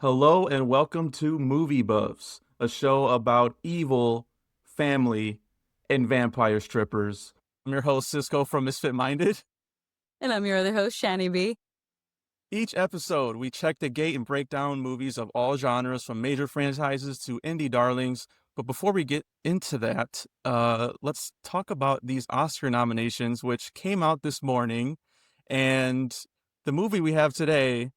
Hello and welcome to Movie Buffs, a show about evil, family, and vampire strippers. I'm your host, Cisco from Misfit Minded. And I'm your other host, Shani B. Each episode, we check the gate and break down movies of all genres, from major franchises to indie darlings. But before we get into that, let's talk about these Oscar nominations, which came out this morning. And the movie we have today,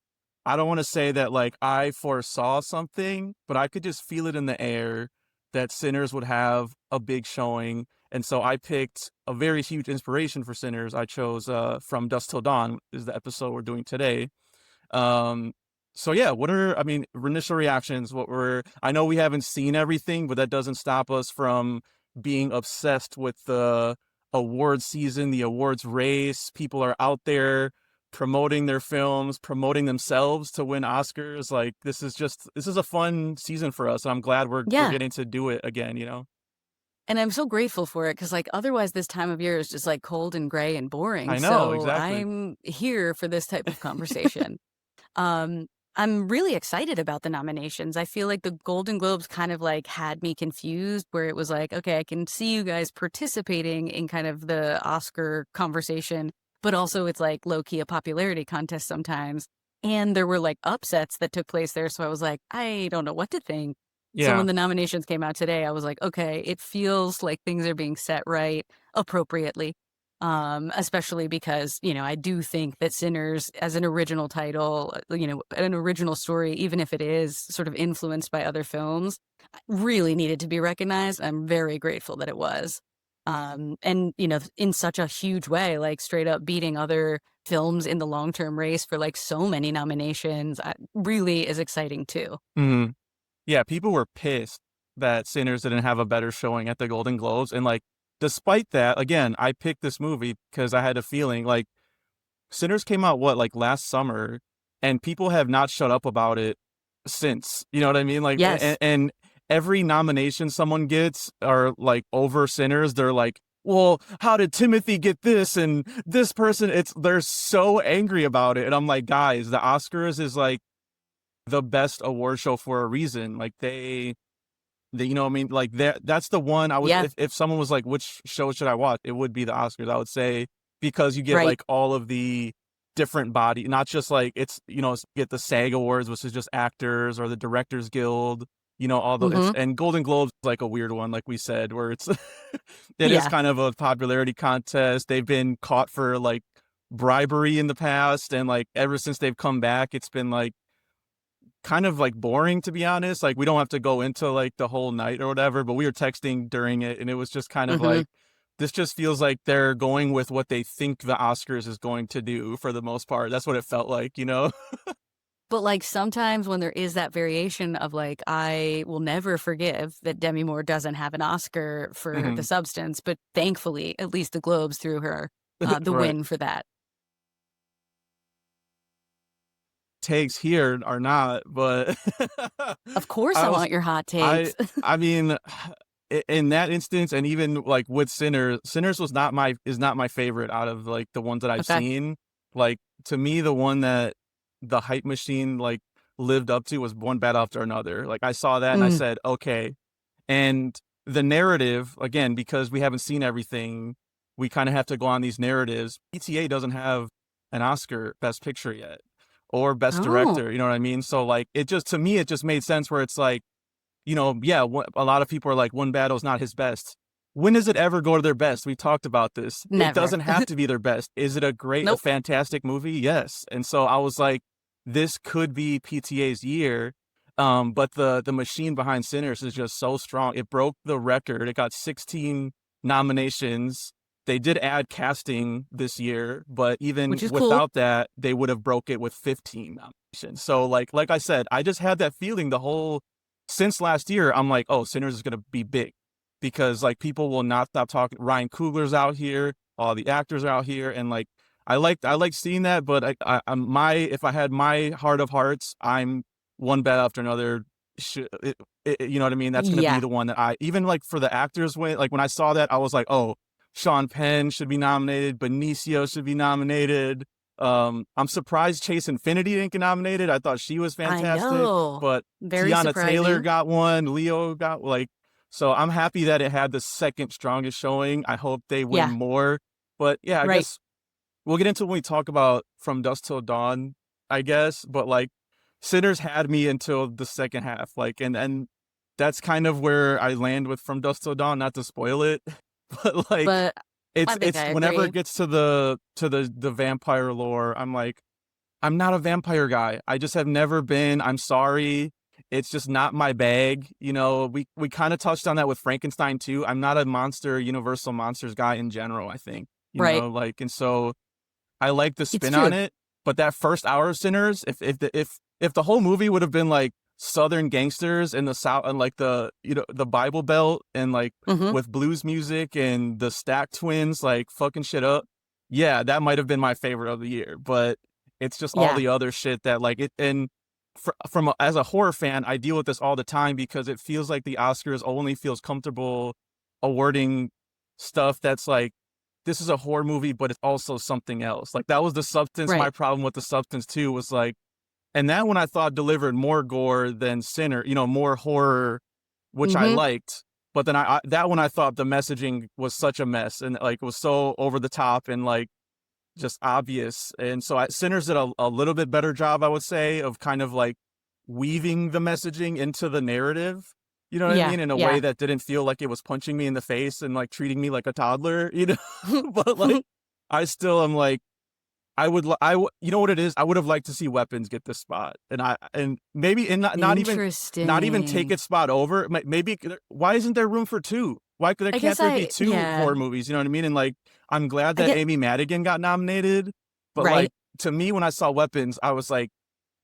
I don't want to say that like I foresaw something, but I could just feel it in the air that Sinners would have a big showing. And so I picked a very huge inspiration for Sinners. I chose From Dusk Till Dawn is the episode we're doing today. Um, so yeah, initial reactions? I know we haven't seen everything, but that doesn't stop us from being obsessed with the awards season, the awards race. People are out there promoting their films, promoting themselves to win Oscars. Like this is a fun season for us, and I'm glad we're Yeah. getting to do it again. And I'm so grateful for it because, like, otherwise, this time of year is just like cold and gray and boring. I know, So exactly. I'm here for this type of conversation. Um, I'm really excited about the nominations. I feel like the Golden Globes kind of like had me confused, where it was like, okay, I can see you guys participating in kind of the Oscar conversation, but also it's like low key a popularity contest sometimes. And there were like upsets that took place there. So I was like, I don't know what to think. So Yeah. when the nominations came out today, I was like, okay, it feels like things are being set right appropriately. Especially because, I do think that Sinners as an original title, an original story, even if it is sort of influenced by other films, really needed to be recognized. I'm very grateful that it was. And, in such a huge way, like straight up beating other films in the long-term race for like so many nominations, really is exciting too. hmm Yeah, people were pissed that Sinners didn't have a better showing at the Golden Globes. And like, despite that, again, I picked this movie because I had a feeling like Sinners came out like last summer, and people have not shut up about it since. You know what I mean? Like, Yes. and every nomination someone gets or like over Sinners, they're like, well, how did Timothy get this and this person? They're so angry about it. And I'm like, guys, the Oscars is like the best award show for a reason. Like you know what I mean? Like that's the one I would, Yeah. if someone was like, which show should I watch? It would be the Oscars, I would say, because you get Right. like all of the different body, not just like get the SAG Awards, which is just actors, or the Directors Guild, all the it's Hmm. and Golden Globes is like a weird one, like we said, where it's it is Yeah. kind of a popularity contest. They've been caught for like bribery in the past, and like ever since they've come back, it's been like kind of like boring, to be honest. Like we don't have to go into like the whole night or whatever, but we were texting during it, and it was just kind of Hmm. like, this just feels like they're going with what they think the Oscars is going to do for the most part. That's what it felt like. But, like, sometimes when there is that variation of, like, I will never forgive that Demi Moore doesn't have an Oscar for The hmm Substance, but thankfully, at least the Globes threw her, the Right. win for that. Takes here are not, but Of course I I was want your hot I takes. I mean, in that instance, and even like with Sinners is not my favorite out of like the ones that I've Okay. seen. Like, to me, the one that the hype machine like lived up to was One Bad After Another. Like I saw that and I Mm, said, okay. And the narrative, again, because we haven't seen everything, we kind of have to go on these narratives. PTA doesn't have an Oscar Best Picture yet, or Best oh, Director. You know what I mean? So like, to me, it just made sense where it's like, yeah, a lot of people are like, One Battle's not his best. When does it ever go to their best? We talked about this. It never. doesn't have to be their best. Is it a Nope. fantastic movie? Yes. And so I was like, this could be PTA's year. But the machine behind Sinners is just so strong. It broke the record. It got 16 nominations. They did add casting this year, but even Which is cool. without that, they would have broke it with 15 nominations. So like I said, I just had that feeling the whole since last year. I'm like, oh, Sinners is gonna be big because like people will not stop talking. Ryan Coogler's out here, all the actors are out here, and like I like seeing that. But I'm if I had my heart of hearts, I'm One Bad After Another. You know what I mean? That's gonna be Yeah. the one that I even like for the actors. When I saw that, I was like, oh, Sean Penn should be nominated. Benicio should be nominated. I'm surprised Chase Infinity didn't get nominated. I thought she was I fantastic, know. but Very Tiana Taylor surprising. got one, Leo got like so I'm happy that it had the second strongest showing. I hope they win Yeah, more. But yeah, I right. guess we'll get into it when we talk about From Dusk Till Dawn, I guess. But like Sinners had me until the second half. Like and that's kind of where I land with From Dusk Till Dawn, not to spoil it. But like But I think it's I whenever agree. it gets to the vampire lore, I'm like, I'm not a vampire guy. I just have never been. I'm sorry. It's just not my bag. You know, we kind of touched on that with Frankenstein too. I'm not a monster, universal monsters guy in general, I think. You Right. know, like and so I like the It's spin on true. it, but that first hour of Sinners, if the whole movie would have been like Southern gangsters in the South and like the the Bible Belt and like Mhm. with blues music and the Stack Twins like fucking shit up, yeah, that might have been my favorite of the year. But it's just all Yeah. the other shit that like it and as a horror fan, I deal with this all the time because it feels like the Oscars only feels comfortable awarding stuff that's like this is a horror movie, but it's also something else. Like that was the substance. My Right. problem with the substance too was like, and that one I thought delivered more gore than Sinner, more horror, which I Mhm. liked. But then that one I thought the messaging was such a mess and like was so over the top and like just obvious. And so Sinners did a little bit better job, I would say, of kind of like weaving the messaging into the narrative. You know what I Yeah, mean? In a way yeah. that didn't feel like it was punching me in the face and like treating me like a toddler, you know? But like, I still am like, you know what it is? I would have liked to see Weapons get this spot, and maybe and not even take Interesting. its spot over. Maybe why isn't there room for two? I Can't guess there be I two yeah. horror movies? You know what I mean? And like, I'm glad I that get Amy Madigan got nominated, but like right? to me, when I saw Weapons, I was like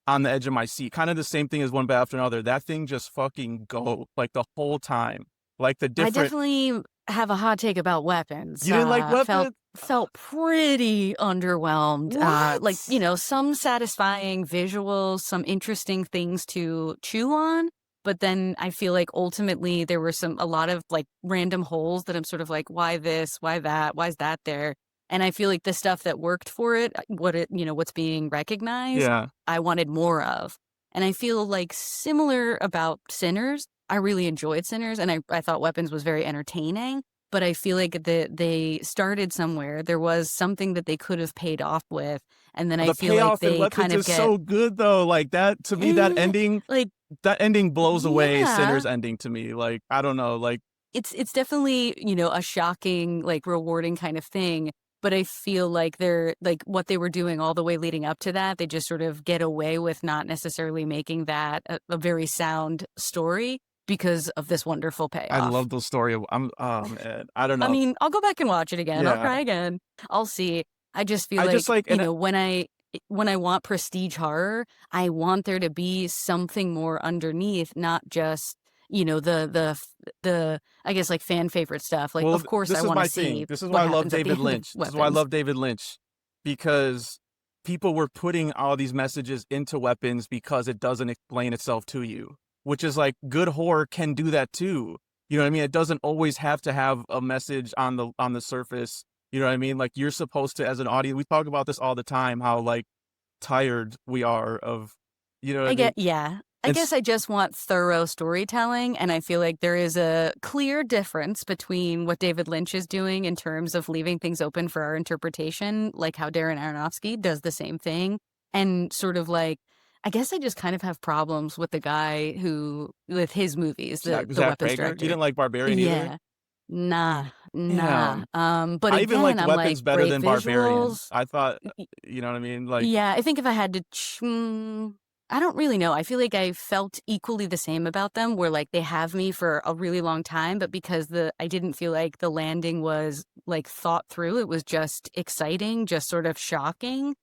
on the edge of my seat. Kind of the same thing as One Bad After Another. That thing just fucking go like the whole time. Like the I different. definitely have a hot take about weapons. You didn't like Weapons? Felt pretty underwhelmed. Like, What? some satisfying visuals, some interesting things to chew on, but then I feel like ultimately there were a lot of like random holes that I'm sort of like, why this? Why that? Why is that there? And I feel like the stuff that worked for it, what's being recognized, Yeah. I wanted more of. And I feel like similar about Sinners. I really enjoyed Sinners, and I thought Weapons was very entertaining, but I feel like they started somewhere. There was something that they could have paid off with, and then I The feel like payoff in they kind Weapons of is get, so good though. Like that to me, eh, like, that ending blows away yeah. Sinner's ending to me. Like I don't know. Like It's definitely, a shocking, like, rewarding kind of thing, but I feel like they're like, what they were doing all the way leading up to that, they just sort of get away with not necessarily making that a very sound story because of this wonderful I payoff. love the story. I'm oh man, I don't I know. mean, I'll go back and watch it again, I'll Yeah, try again, I'll see. I just feel I just like, like and when I want prestige horror, I want there to be something more underneath, not just, the I guess, like, fan favorite stuff, like, well, of course, I this is wanna my thing. see This is why what I love happens at the David end of Lynch. This is why I Weapons. love David Lynch because people were putting all these messages into Weapons because it doesn't explain itself to you, which is like good horror can do that too. You know what I mean? It doesn't always have to have a message on the surface. You know what I mean? Like you're supposed to, as an audience, we talk about this all the time, how like tired we are of, you know what I mean? Yeah. I guess It's I just want thorough storytelling, and I feel like there is a clear difference between what David Lynch is doing in terms of leaving things open for our interpretation, like how Darren Aronofsky does the same thing, and sort of like I guess I just kind of have problems with the guy who with his movies, the Zach weapons Brager. You director. didn't like Barbarian either? Yeah. Nah, nah. Damn. But I even again, liked I'm like, Weapons better great than Barbarian. visuals. I thought, you know what I mean? Like, Yeah, I think if I had to I don't really know. I feel like I felt equally the same about them where like they have me for a really long time, but because I didn't feel like the landing was like thought through, it was just exciting, just sort of shocking,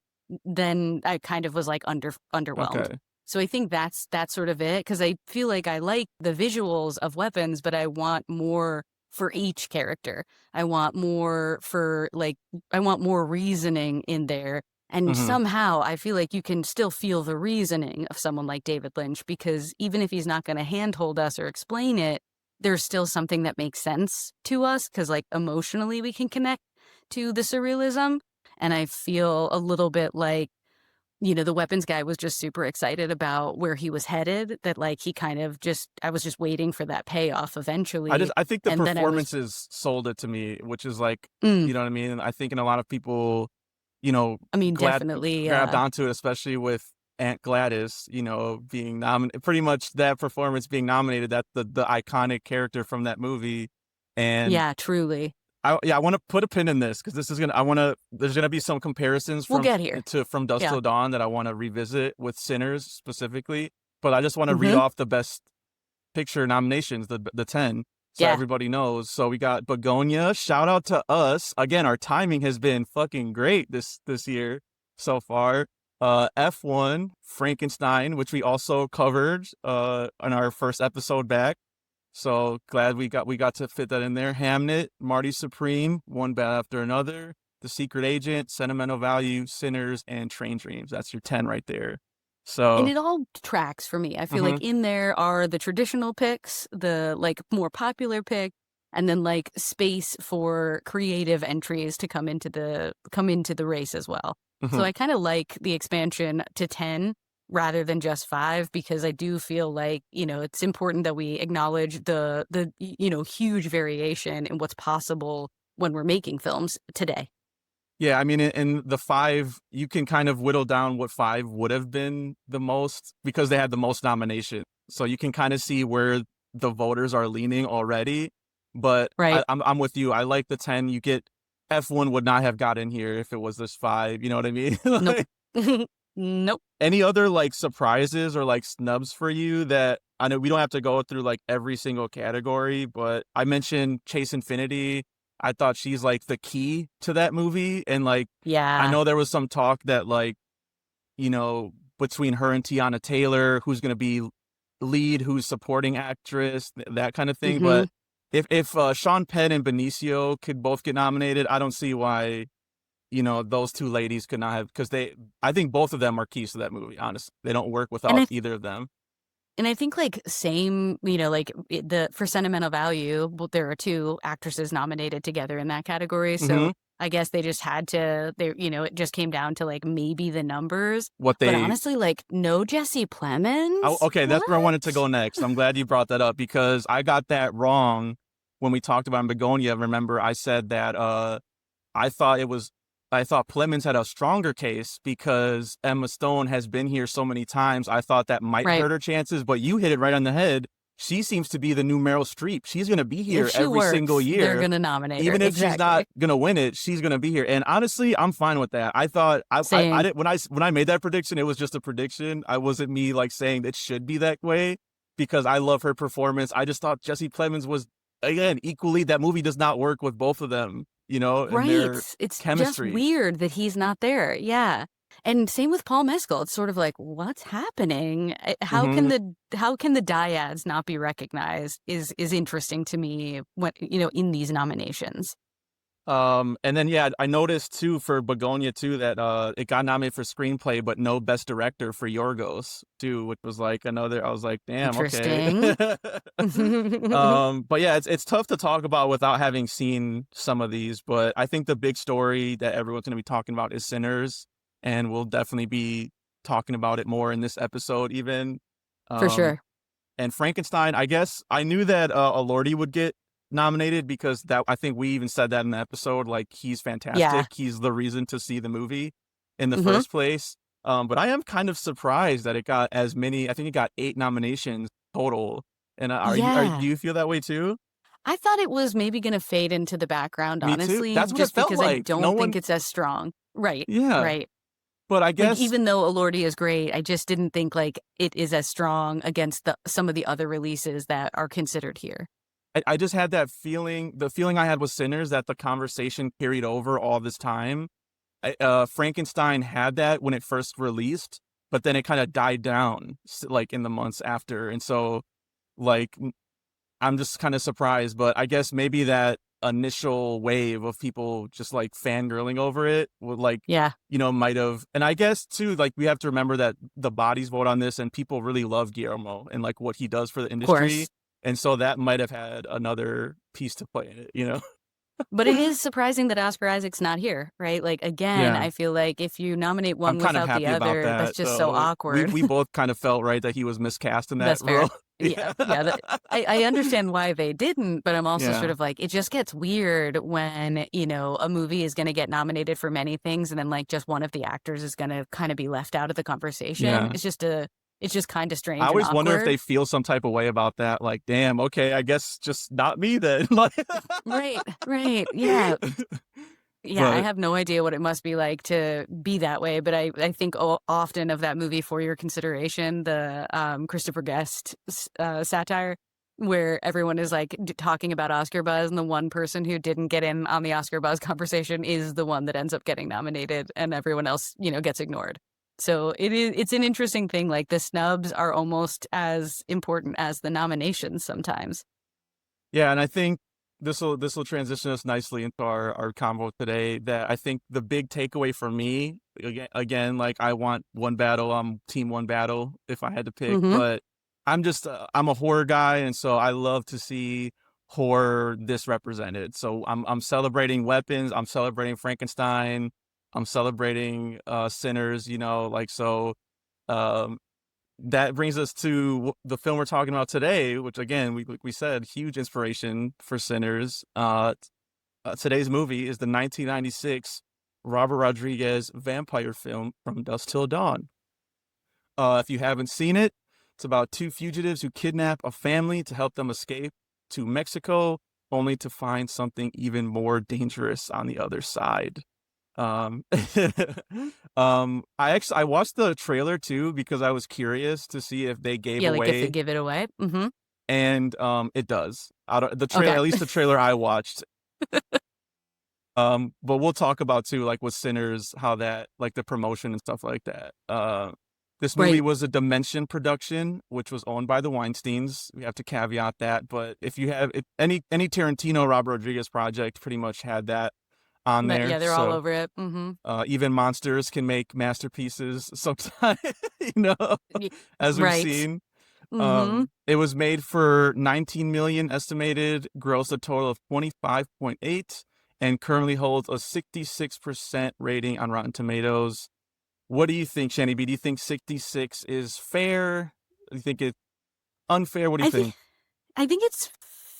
then I kind of was like underwhelmed. okay. So I think that's sort of it because I feel like I like the visuals of weapons, but I want more for each character. I want more for like I want more reasoning in there. And Hmm. somehow I feel like you can still feel the reasoning of someone like David Lynch because even if he's not going to handhold us or explain it, there's still something that makes sense to us because, like, emotionally we can connect to the surrealism. and I feel a little bit like, the weapons guy was just super excited about where he was headed, that, like, he kind of just I was just waiting for that payoff eventually, I think the and then I was performances sold it to me, which is like, mm, you know what I mean? I think and a lot of people, you know, I mean, glad definitely, grabbed onto it, especially with Aunt Gladys, being nominated pretty much that performance being nominated, that the iconic character from that movie. And yeah, truly. I wanna put a pin in this because this is gonna I wanna there's gonna be some comparisons We'll get here. from Dusk Yeah. Till Dawn that I wanna revisit with Sinners specifically, but I just wanna read Mhm. off the best picture nominations, the 10, so Yeah. everybody knows. So we got Begonia, shout out to us. Again, our timing has been fucking great this year so far. F1, Frankenstein, which we also covered on our first episode back. So glad we got to fit that in there. Hamnet, Marty Supreme, One Bad After Another, The Secret Agent, Sentimental Value, Sinners, and Train Dreams. That's your 10 right there. And So, it all tracks for me. I feel like mhm. in there are the traditional picks, the, like, more popular pick, and then, like, space for creative entries to come into the race as well. So Mhm. I kinda like the expansion to 10 rather than just 5, because I do feel like, it's important that we acknowledge the huge variation in what's possible when we're making films today. Yeah, I mean, in the 5, you can kind of whittle down what 5 would have been the most because they had the most nomination. So you can kinda see where the voters are leaning already, but Right? I'm with you. I like the 10. You get F1 would not have got in here if it was this 5, you know what I mean? Nope. Like, Nope. any other, like, surprises or, like, snubs for you that I know we don't have to go through, like, every single category, but I mentioned Chase Infinity. I thought she's, like, the key to that movie, and, like, I Yeah. know there was some talk that, like, between her and Tiana Taylor, who's gonna be lead, who's supporting actress, that kind of thing, but Mhm. if Sean Penn and Benicio could both get nominated, I don't see why, those 2 ladies could not have because I think both of them are keys to that movie, honestly. They don't work And without I either of them. And I think, like, same, like, the for sentimental value, well, there are 2 actresses nominated together in that category, so Mhm. I guess they just had to it just came down to, like, maybe the numbers, What but they honestly, like, no Jesse Oh, Plemons? okay, that's where I wanted to What? go next. I'm glad you brought that up because I got that wrong when we talked about Begonia. Remember, I said that, I thought it was I thought Plemons had a stronger case because Emma Stone has been here so many times. I thought that might Right. hurt her chances, but you hit it right on the head. She seems to be the new Meryl Streep. She's gonna be If here she every single works, they're year. gonna nominate her. Even if she's Exactly. not gonna win it, she's gonna be here. And honestly, I'm fine with that. I thought I Same. didn't when I made that prediction, it was just a prediction. I wasn't me like saying it should be that way because I love her performance. I just thought Jesse Plemons was again equally that movie does not work with both of them, and Right. their It's just chemistry. weird that he's not there. Yeah. And same with Paul Mescal. It's sort of like, what's happening? Mhm. How can the dyads not be recognized is interesting to me when in these nominations. And then yeah, I noticed too for Begonia too that it got nominated for screenplay, but no best director for Yorgos too, which was like another. I was like, damn, okay. Interesting. But yeah, it's tough to talk about without having seen some of these. But I think the big story that everyone's going to be talking about is Sinners, and we'll definitely be talking about it more in this episode, even. For Um, sure. and Frankenstein, I guess I knew that Elordi would get nominated because that I think we even said that in the episode. Like he's Yeah. fantastic. He's the reason to see the movie in the Hmm. first place. But I am kind of surprised that it got as many. I think it got 8 nominations total. And do Yeah. you feel that way too? I thought it was maybe gonna fade into the background, Me too. honestly, That's what it just felt because I like. No don't think one. it's as strong. Right. Yeah, Right. but I Like, guess even though Elordi is great, I just didn't think, like, it is as strong against some of the other releases that are considered here. I just had that feeling. The feeling I had with Sinners that the conversation carried over all this time. Frankenstein had that when it first released, but then it kind of died down like in the months after. And so like I'm just kind of surprised, but I guess maybe that initial wave of people just like fangirling over it would like, Yeah, might have. And I guess too, like we have to remember that the bodies vote on this and people really love Guillermo and like what he does for the of industry. course. And so that might have had another piece to play in it, you know? But it is surprising that Oscar Isaac's not here, right? Like, again, Yeah. I feel like if you nominate I'm one kind of without the happy about other, that's that, just so though. We awkward. we both kind of felt, right, that he was miscast in that That's fair. role. Yeah, Yeah. yeah, I understand why they didn't, but I'm also sort Yeah. of like, it just gets weird when, a movie is gonna get nominated for many things and then, like, just one of the actors is gonna kinda be left out of the conversation. Yeah. It's just kinda I strange and always wonder if awkward. they feel some type of way about that, like, "Damn, okay, I guess just not me then." Like Right, right, yeah. Yeah, I But have no idea what it must be like to be that way, but I think often of that movie For Your Consideration, the Christopher Guest satire, where everyone is like talking about Oscar buzz, and the one person who didn't get in on the Oscar buzz conversation is the one that ends up getting nominated, and everyone else, gets ignored. So it's an interesting thing. Like the snubs are almost as important as the nominations sometimes. yeah, and I think this will transition us nicely into our convo today. That I think the big takeaway for me, again, like I want one battle, team one battle if I had to pick, Hmm. but I'm a horror guy, and so I love to see horror this represented. So I'm celebrating weapons, I'm celebrating Frankenstein, I'm celebrating Sinners, like so. Um, that brings us to the film we're talking about today, which again, we said, huge inspiration for Sinners. Today's movie is the 1996 Robert Rodriguez vampire film From Dusk Till Dawn. If you haven't seen it, it's about two fugitives who kidnap a family to help them escape to Mexico, only to find something even more dangerous on the other side. Um, I watched the trailer too because I was curious to see if they gave Yeah, like if they away, give it away. Hmm. and it does. Out of the trailer, Okay. at least the trailer I watched. But we'll talk about too, like with Sinners, how that, like the promotion and stuff like that. This movie Right. was a Dimension production, which was owned by the Weinsteins. We have to caveat that, but if you have any Tarantino Robert Rodriguez project, pretty much had that on But there. yeah, they're all So over it. Hmm. even monsters can make masterpieces sometimes, you know, as we've Right. seen. Mhm. It was made for 19 million estimated, grossed a total of 25.8, and currently holds a 66% rating on Rotten Tomatoes. What do you think, Shani B? Do you think 66 is fair? Do you think it's unfair? What do you I think think? I think it's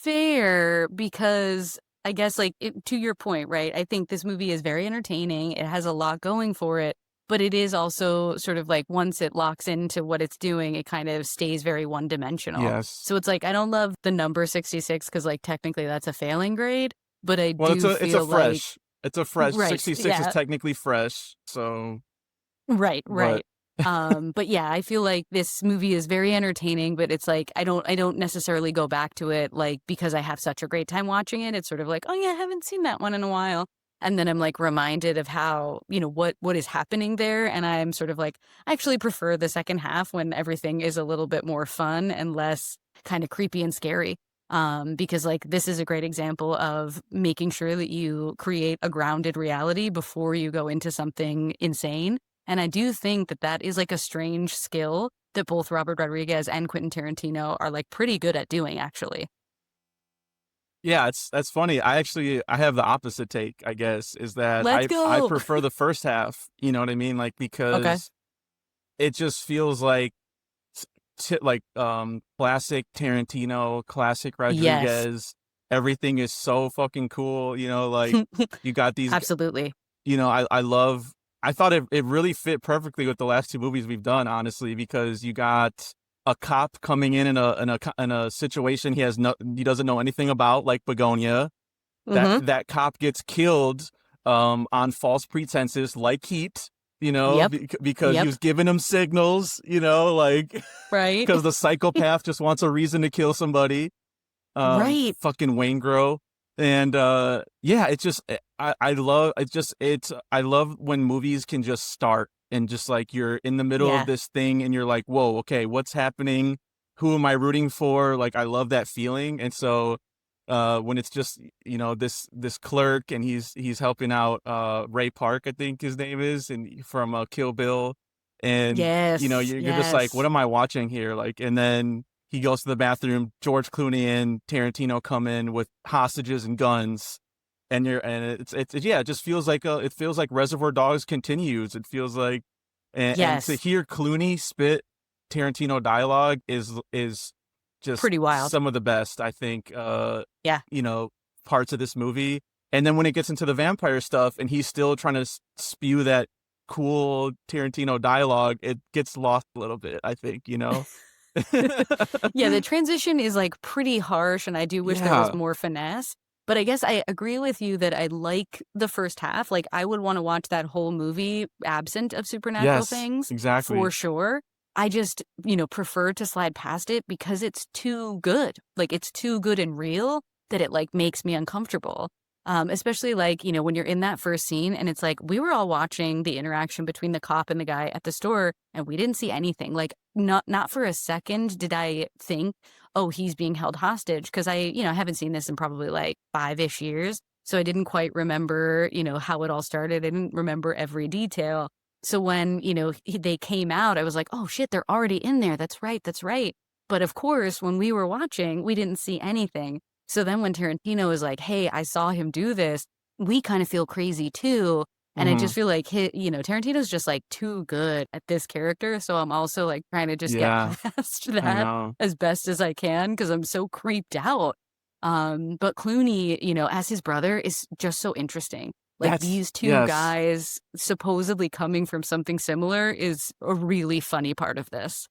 fair because I guess, like, to your point, right? I think this movie is very entertaining. It has a lot going for it, but it is also sort of like once it locks into what it's doing, it kind of stays very one-dimensional. Yes. So it's like I don't love the number 66 because, like, technically that's a failing grade, but I Well, do it's a feel like fresh. right, 66 is yeah. technically fresh. So, Right, but right. But yeah, I feel like this movie is very entertaining, but it's like I don't necessarily go back to it like because I have such a great time watching it. It's sort of like, oh yeah, I haven't seen that one in a while. And then I'm like reminded of how, what is happening there. And I'm sort of like, I actually prefer the second half when everything is a little bit more fun and less kind of creepy and scary. Because like this is a great example of making sure that you create a grounded reality before you go into something insane, and I do think that that is like a strange skill that both Robert Rodriguez and Quentin Tarantino are like pretty good at doing, actually. yeah, that's funny. I have the opposite take, I guess, is that Let's I go. prefer the first half, you know what I mean? Like Okay. because it just feels like classic Tarantino, classic Yes. Rodriguez. Everything is so fucking cool, like you got Absolutely. I love I thought it really fit perfectly with the last two movies we've done, honestly, because you got a cop coming in a situation he doesn't know anything about, like Begonia. That Mhm. that cop gets killed on false pretenses, like Heat, Yep. because he Yep. was giving him signals, like Right. because the psychopath just wants a reason to kill somebody. Right. Fucking Wayne Grow. And yeah, it's just I love it just it's I love when movies can just start and just like you're in the middle of Yeah. this thing and you're like, whoa, okay, what's happening? Who am I rooting for? Like I love that feeling. And so when it's just this clerk and he's helping out Ray Park, I think his name is, and from Kill Bill, and Yes. you're just like, what Yes. am I watching here? Like, and then he goes to the bathroom. George Clooney and Tarantino come in with hostages and guns, and yeah, it just feels like it feels like Reservoir Dogs continues. It feels like, and to Yes. hear Clooney spit Tarantino dialogue is just Pretty wild. some of the best, I think, Yeah. you know, parts of this movie. And then when it gets into the vampire stuff and he's still trying to spew that cool Tarantino dialogue, it gets lost a little bit, I think, you know? Yeah, the transition is, like, pretty harsh, and I do wish there was Yeah. more finesse, but I guess I agree with you that I like the first half, like, I would wanna watch that whole movie absent of supernatural Yes, things, for exactly. sure. I just, prefer to slide past it because it's too good. Like, it's too good and real that it, like, makes me uncomfortable. Especially, like, when you're in that first scene and it's like, we were all watching the interaction between the cop and the guy at the store, and we didn't see anything. Like, not for a second did I think, "Oh, he's being held hostage," because I haven't seen this in probably, like, 5-ish years, so I didn't quite remember, how it all started. I didn't remember every detail. So when, they came out, I was like, "Oh, shit, they're already in there. That's right, that's right." But, of course, when we were watching, we didn't see anything. So then when Tarantino is like, "Hey, I saw him do this," we kinda feel crazy too, and I just Mhm. feel like Tarantino's just, like, too good at this character, so I'm also, like, trying to just get Yeah, past I that know. as best as I can because 'cause I'm so creeped out. But Clooney, as his brother is just so interesting. Like, That's these 2 yes. guys supposedly coming from something similar is a really funny part of this.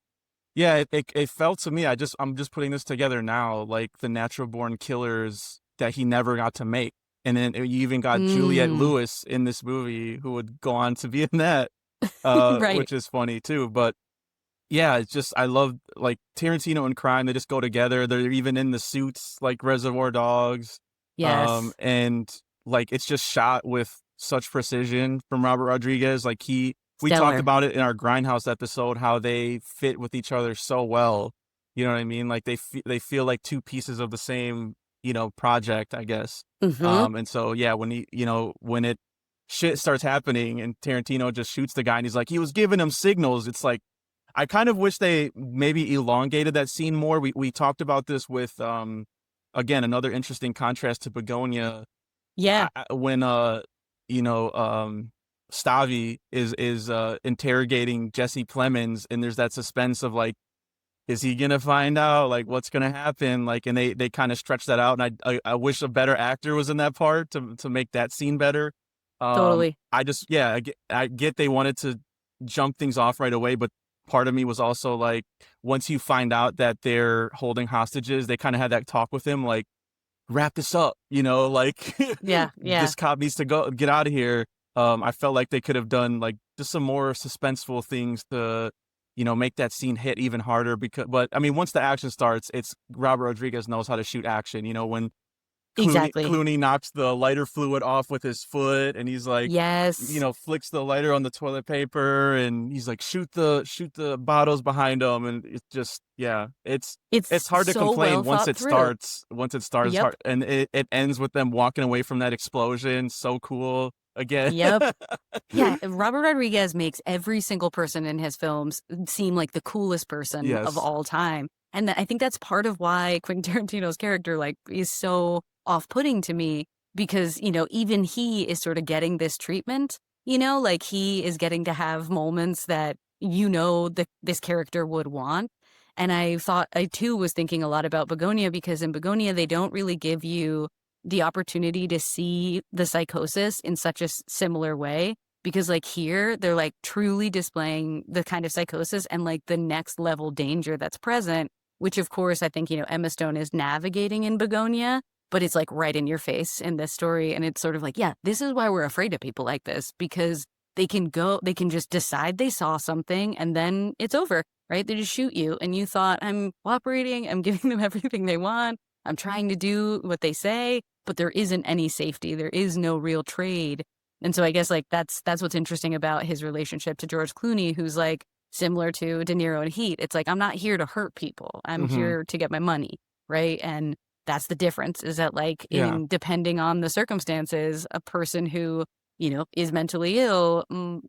Yeah, it felt to me, I'm just putting this together now, like the Natural Born Killers that he never got to make. And then you even got Juliette Mm. Lewis in this movie who would go on to be in that, Right. which is funny too. But yeah, it's just I love like Tarantino and crime, they just go together. They're even in the suits like Reservoir Dogs. Yes. And like it's just shot with such precision from Robert Rodriguez. Like we talked Stellar. about it in our Grindhouse episode how they fit with each other so well. You know what I mean? Like they feel like two pieces of the same, project, I guess. Mhm. And so yeah, when it shit starts happening and Tarantino just shoots the guy and he's like, he was giving him signals. It's like I kind of wish they maybe elongated that scene more. We talked about this with again another interesting contrast to Begonia. Yeah, When you know Stavi is interrogating Jesse Plemons and there's that suspense of like is he gonna find out like what's gonna happen like and they kind of stretch that out and I wish a better actor was in that part to make that scene better. totally. I just yeah I get they wanted to jump things off right away, but part of me was also like once you find out that they're holding hostages, they kind of had that talk with him like wrap this up, like Yeah, yeah. this cop needs to go get out of here. I felt like they could have done like just some more suspenseful things to, make that scene hit even harder but I mean, once the action starts, it's Robert Rodriguez knows how to shoot action, when Exactly. Clooney knocks the lighter fluid off with his foot, and he's like, Yes. flicks the lighter on the toilet paper, and he's like, shoot the bottles behind him, and it's just, yeah, it's It's hard to so well complain once thought it through. starts. Once it starts, Yep, hard, and it ends with them walking away from that explosion. So cool again. yep. Yeah, Robert Rodriguez makes every single person in his films seem like the coolest person of Yes. all time, and I think that's part of why Quentin Tarantino's character, like, is so off-putting to me because, even he is sort of getting this treatment, like, he is getting to have moments that that this character would want, and I too was thinking a lot about Begonia because in Begonia, they don't really give you the opportunity to see the psychosis in such a similar way because like here they're like truly displaying the kind of psychosis and like the next level danger that's present, which of course I think Emma Stone is navigating in Begonia, but it's like right in your face in this story, and it's sort of like, yeah, this is why we're afraid of people like this because they can just decide they saw something and then it's over, right? They just shoot you and you thought, I'm cooperating, I'm giving them everything they want, I'm trying to do what they say, but there isn't any safety. There is no real trade. And so I guess like that's what's interesting about his relationship to George Clooney, who's like similar to De Niro in Heat. It's like I'm not here to hurt people. I'm Hmm. here to get my money, right? And that's the difference is that like Yeah. in depending on the circumstances, a person who, is mentally ill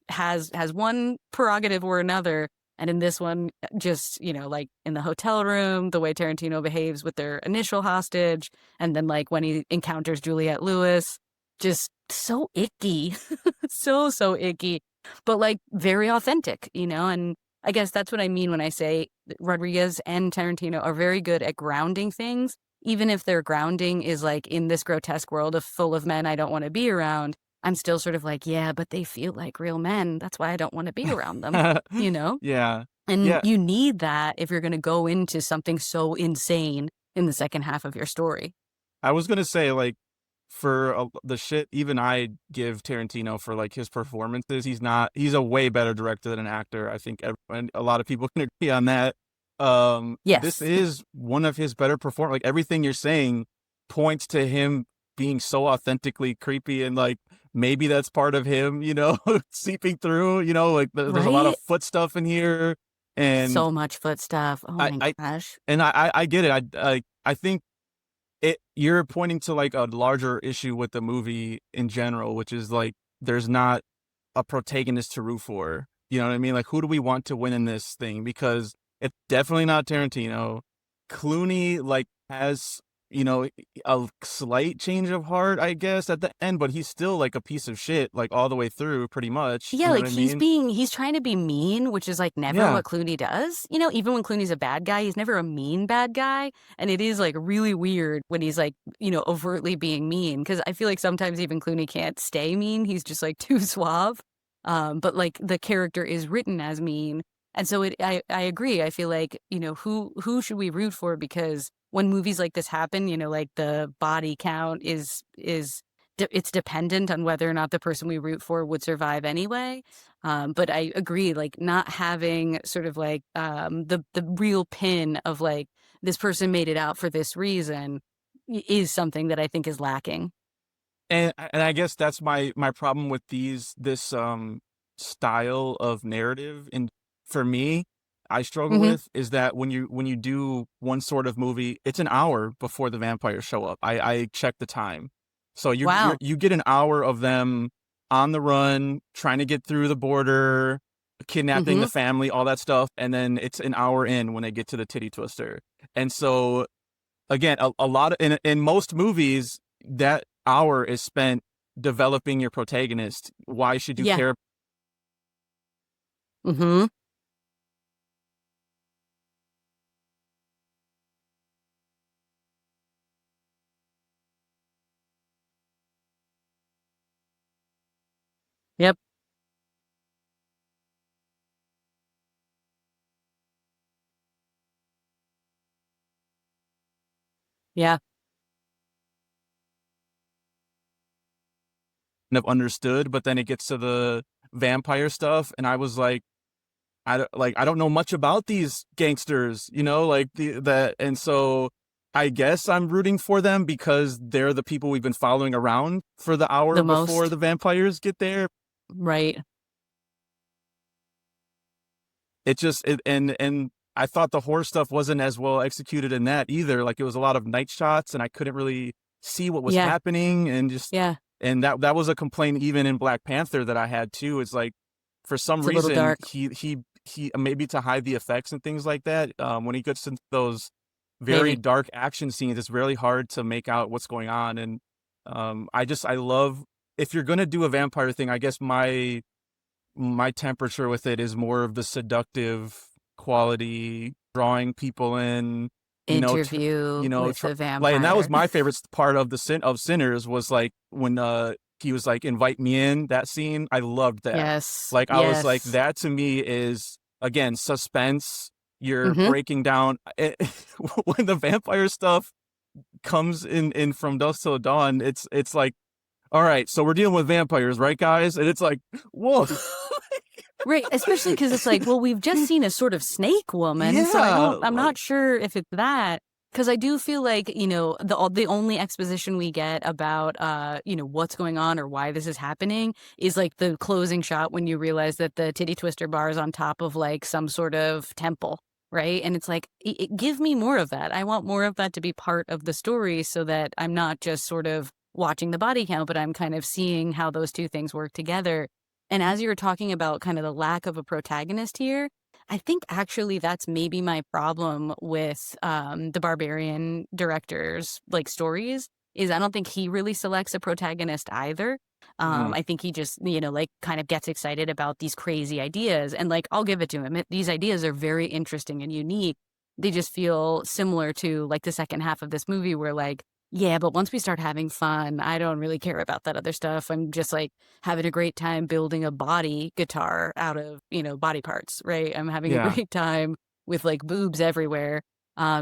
has one prerogative or another. And in this one, just, like in the hotel room, the way Tarantino behaves with their initial hostage, and then like when he encounters Juliette Lewis, just so icky. So icky, but, like, very authentic, you know, and I guess that's what I mean when I say that Rodriguez and Tarantino are very good at grounding things, even if their grounding is, like, in this grotesque world of full of men I don't wanna be around, I'm still sort of like, "Yeah, but they feel like real men, that's why I don't wanna be around them," you know? Yeah. And Yeah, you need that if you're gonna go into something so insane in the second half of your story. I was gonna say, like, for the shit even I give Tarantino for, like, his performances, he's a way better director than an actor. I think and a lot of people can agree on that. This Yes. is one of his better like, everything you're saying points to him being so authentically creepy, and, like, maybe that's part of him, seeping through, like, there's a lot of Right? foot stuff in here, and So much foot stuff. Oh I my I gosh. and I get it. I think you're pointing to, like, a larger issue with the movie in general, which is, like, there's not a protagonist to root for. You know what I mean? Like, who do we want to win in this thing? Because it's definitely not Tarantino. Clooney, like, has, a slight change of heart, I guess, at the end, but he's still, like, a piece of shit, like, all the way through pretty much. Yeah, You know what like, I mean? he's trying to be mean, which is, like, never Yeah. what Clooney does, you know, even when Clooney's a bad guy, he's never a mean bad guy, and it is, like, really weird when he's, like, overtly being mean. Because I feel like sometimes even Clooney can't stay mean, he's just, like, too suave, but, like, the character is written as mean, and so I agree, I feel like, who should we root for? Because when movies like this happen, like, the body count it's dependent on whether or not the person we root for would survive anyway. But I agree, like not having sort of like the real pin of like this person made it out for this reason is something that I think is lacking. And I guess that's my problem with this style of narrative, and for me, I struggle Hmm. with is that when you do one sort of movie, it's an hour before the vampires show up. I check the time. So Wow. you get an hour of them on the run, trying to get through the border, kidnapping the Hmm. family, all that stuff, and then it's an hour in when they get to the titty twister. And so again, a lot of in most movies, that hour is spent developing your protagonist. Why should you Yeah. care? Hmm. Yep. Yeah. Kind of understood, but then it gets to the vampire stuff, and I was like, I don't know much about these gangsters, like and so I guess I'm rooting for them because they're the people we've been following around for the hour The before most. the vampires get there. Right. And I thought the horror stuff wasn't as well executed in that either. Like, it was a lot of night shots, and I couldn't really see what was Yeah. happening, Yeah. and that was a complaint even in Black Panther that I had too. It's like, for some It's a little reason, dark. he maybe to hide the effects and things like that, when he gets into those very Maybe. dark action scenes, it's really hard to make out what's going on. And I love, if you're gonna do a vampire thing, I guess my temperature with it is more of the seductive quality, drawing people in, you know, tr Interview with tr the like, and that was vampire. my favorite part of the Sinners, was, like, when, he was like, "Invite me in," that scene, I loved that. Yes. Like, I was like, Yes. that to me is, again, suspense, you're Hmm. breaking down when the vampire stuff comes in from Dusk Till Dawn, it's like, "Alright, so we're dealing with vampires, right, guys?" And it's like, "Whoa." Right, especially because it's like, well, we've just seen a sort of snake woman, so Yeah, I'm like, not sure if it's that. Because I do feel like, the only exposition we get about, what's going on or why this is happening is, like, the closing shot when you realize that the titty twister bar is on top of, like, some sort of temple, right? And it's like, give me more of that. I want more of that to be part of the story so that I'm not just sort of watching the body count, but I'm kind of seeing how those 2 things work together. And as you were talking about kind of the lack of a protagonist here, I think actually that's maybe my problem with the Barbarian directors' like stories is I don't think he really selects a protagonist either. Mhm. I think he just, like kind of gets excited about these crazy ideas. And like, I'll give it to him. These ideas are very interesting and unique. They just feel similar to like the second half of this movie where like, yeah, but once we start having fun, I don't really care about that other stuff. I'm just like having a great time building a body guitar out of, body parts, right? I'm having a Yeah. great time with like boobs everywhere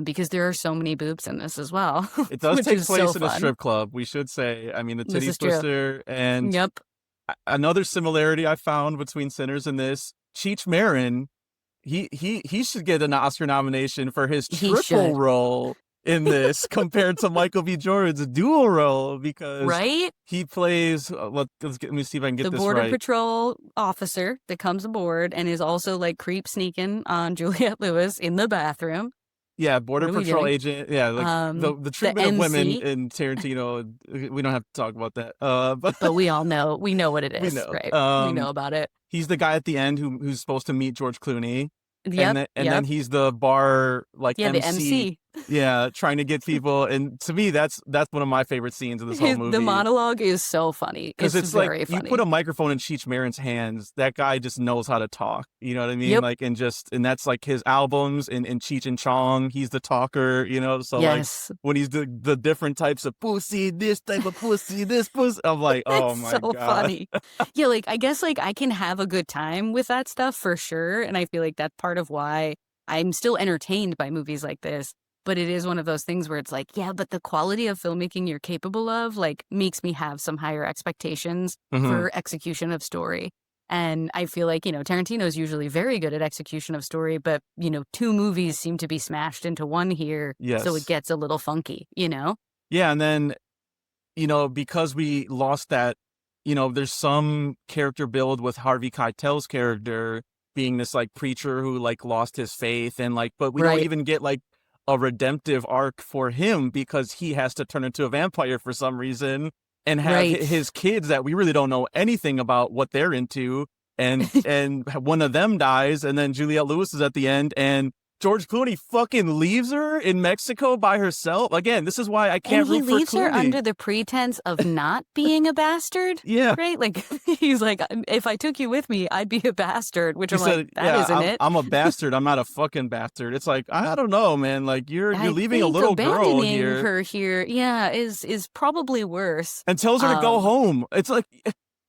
because there are so many boobs in this as well, It does which take is so place in a fun. strip club, we should say. I mean, the This titty is true. twister, and Yep. another similarity I found between Sinners and this, Cheech Marin, he should get an Oscar nomination for his He triple should. role in this compared to Michael B. Jordan's dual role because Right? he plays, let me see if I can get The this border right. patrol officer that comes aboard and is also like creep sneaking on Juliette Lewis in the bathroom. Yeah, What border are we patrol doing? agent. Yeah, like the The treatment of women MC, in Tarantino, we don't have to talk about that. But but we know what it we is, know. right? We know about it. He's the guy at the end who's supposed to meet George Clooney, Yep, and then yep. he's the bar like Yeah, the MC, MC. yeah, trying to get people. And to me, that's one of my favorite scenes in this whole The movie monologue is so funny. because It's it's like very you put funny. a microphone in Cheech Marin's hands, that guy just knows how to talk. You know what I mean? Yep. Like, and that's like his albums and Cheech and Chong. He's the talker. So like Yes. when he's the different types of pussy, this type of pussy, this pussy, I'm like, oh It's my so god. funny. Yeah, like, I guess, like, I can have a good time with that stuff for sure, and I feel like that's part of why I'm still entertained by movies like this, but it is one of those things where it's like, yeah, but the quality of filmmaking you're capable of, like, makes me have some higher expectations Hmm. for execution of story, and I feel like, Tarantino's usually very good at execution of story, but, 2 movies seem to be smashed into 1 here, so it Yes. gets a little funky, you know? Yeah, and then because we lost that, there's some character build with Harvey Keitel's character being this like preacher who like lost his faith and like, but we don't Right. even get like a redemptive arc for him because he has to turn into a vampire for some reason and have Right. his kids that we really don't know anything about what they're into. And one of them dies, and then Juliette Lewis is at the end, and George Clooney fucking leaves her in Mexico by herself. Again, this is why I And can't he root for leaves her Clooney. under the pretense of not being a bastard, Yeah. right? Like, he's like, If I took you with me, I'd be a bastard," which He I'm like, said, "That "Yeah, isn't it." I'm a bastard. I'm not a fucking bastard." It's like, I don't know, man. Like you're I leaving a think little girl abandoning here her here, yeah, is probably worse. and tells her to go Um, home. It's like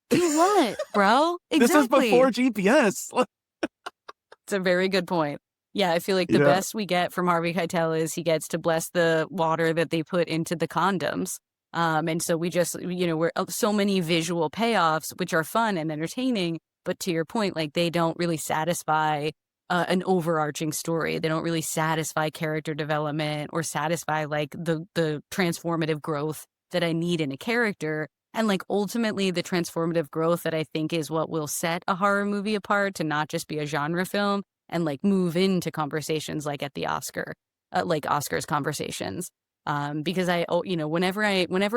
Do what, bro? this is Exactly. before GPS. It's a very good point. Yeah, I feel like the Yeah. best we get from Harvey Keitel is he gets to bless the water that they put into the condoms. And so we just, we're so many visual payoffs, which are fun and entertaining. But to your point, like they don't really satisfy an overarching story. They don't really satisfy character development or satisfy like the transformative growth that I need in a character. And like ultimately, the transformative growth that I think is what will set a horror movie apart to not just be a genre film and like move into conversations like at the like Oscars conversations. Because whenever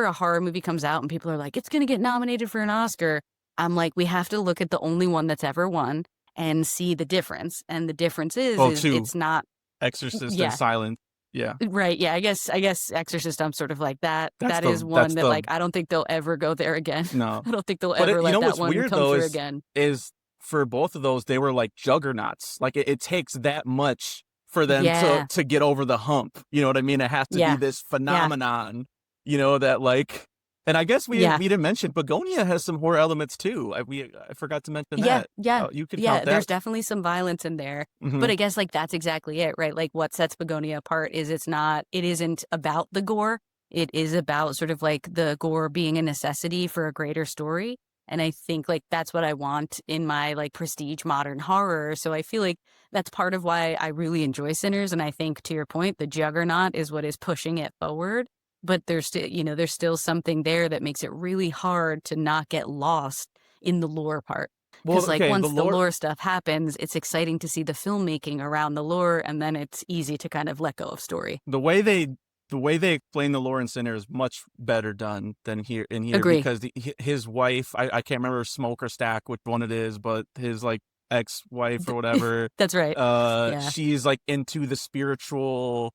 a horror movie comes out and people are like, it's going to get nominated for an Oscar, I'm like, we have to look at the only one that's ever won and see the difference. And the difference Oh, is two, it's not, Exorcist and yeah, Silent. Yeah. right. Yeah. I guess Exorcist, I'm sort of like that. That's That is that's one that the like, I don't think they'll ever go there again. no. I don't think they'll But ever let that what's one weird come though through again. is for both of those they were like juggernauts. Like it takes that much for them Yeah. to get over the hump. You know what I mean? It has to be Yeah. this Yeah. phenomenon, that like, and I guess Yeah. we didn't mention Begonia has some horror elements too. I forgot to mention Yeah, that. yeah, You could yeah, count there's that. definitely some violence in there, but Hmm. I guess, like, that's exactly it, right? Like, what sets Begonia apart is it isn't about the gore, it is about sort of, like, the gore being a necessity for a greater story, and I think, like, that's what I want in my, like, prestige modern horror, so I feel like that's part of why I really enjoy Sinners, and I think, to your point, the juggernaut is what is pushing it forward, but there's still something there that makes it really hard to not get lost in the lore part. Well, 'Cause, like, okay, the once the lore, lore stuff happens, it's exciting to see the filmmaking around the lore, and then it's easy to kind of let go of story. the way they explain the lore in Sinner is much better done than here Agree. because his wife, I can't remember Smoke or Stack which one it is, but his like ex-wife or D whatever, That's right. Yeah. she's like into the spiritual,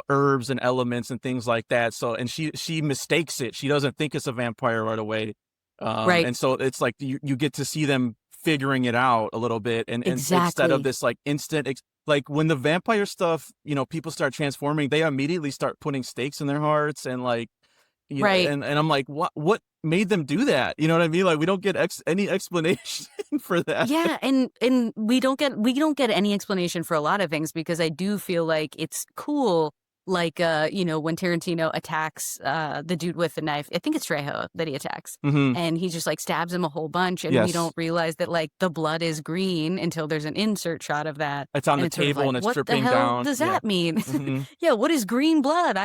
herbs and elements and things like that. So, and she mistakes it. She doesn't think it's a vampire right away. Right. And so it's like you get to see them figuring it out a little bit, and instead of Exactly. this like instant like when the vampire stuff, people start transforming, they immediately start putting stakes in their hearts, and like, Right. and I'm like, what made them do that? You know what I mean? Like we don't get any explanation for that. Yeah, and we don't get any explanation for a lot of things because I do feel like it's cool, like, when Tarantino attacks, the dude with the knife. I think it's Trejo that he attacks, Hmm. and he just, like, stabs him a whole bunch, and we Yes, don't realize that, like, the blood is green until there's an insert shot of that, it's on and the it's sort of table like, and it's "What the dripping hell down. does Yeah. that mean?" Hmm. Yeah, what is green blood? I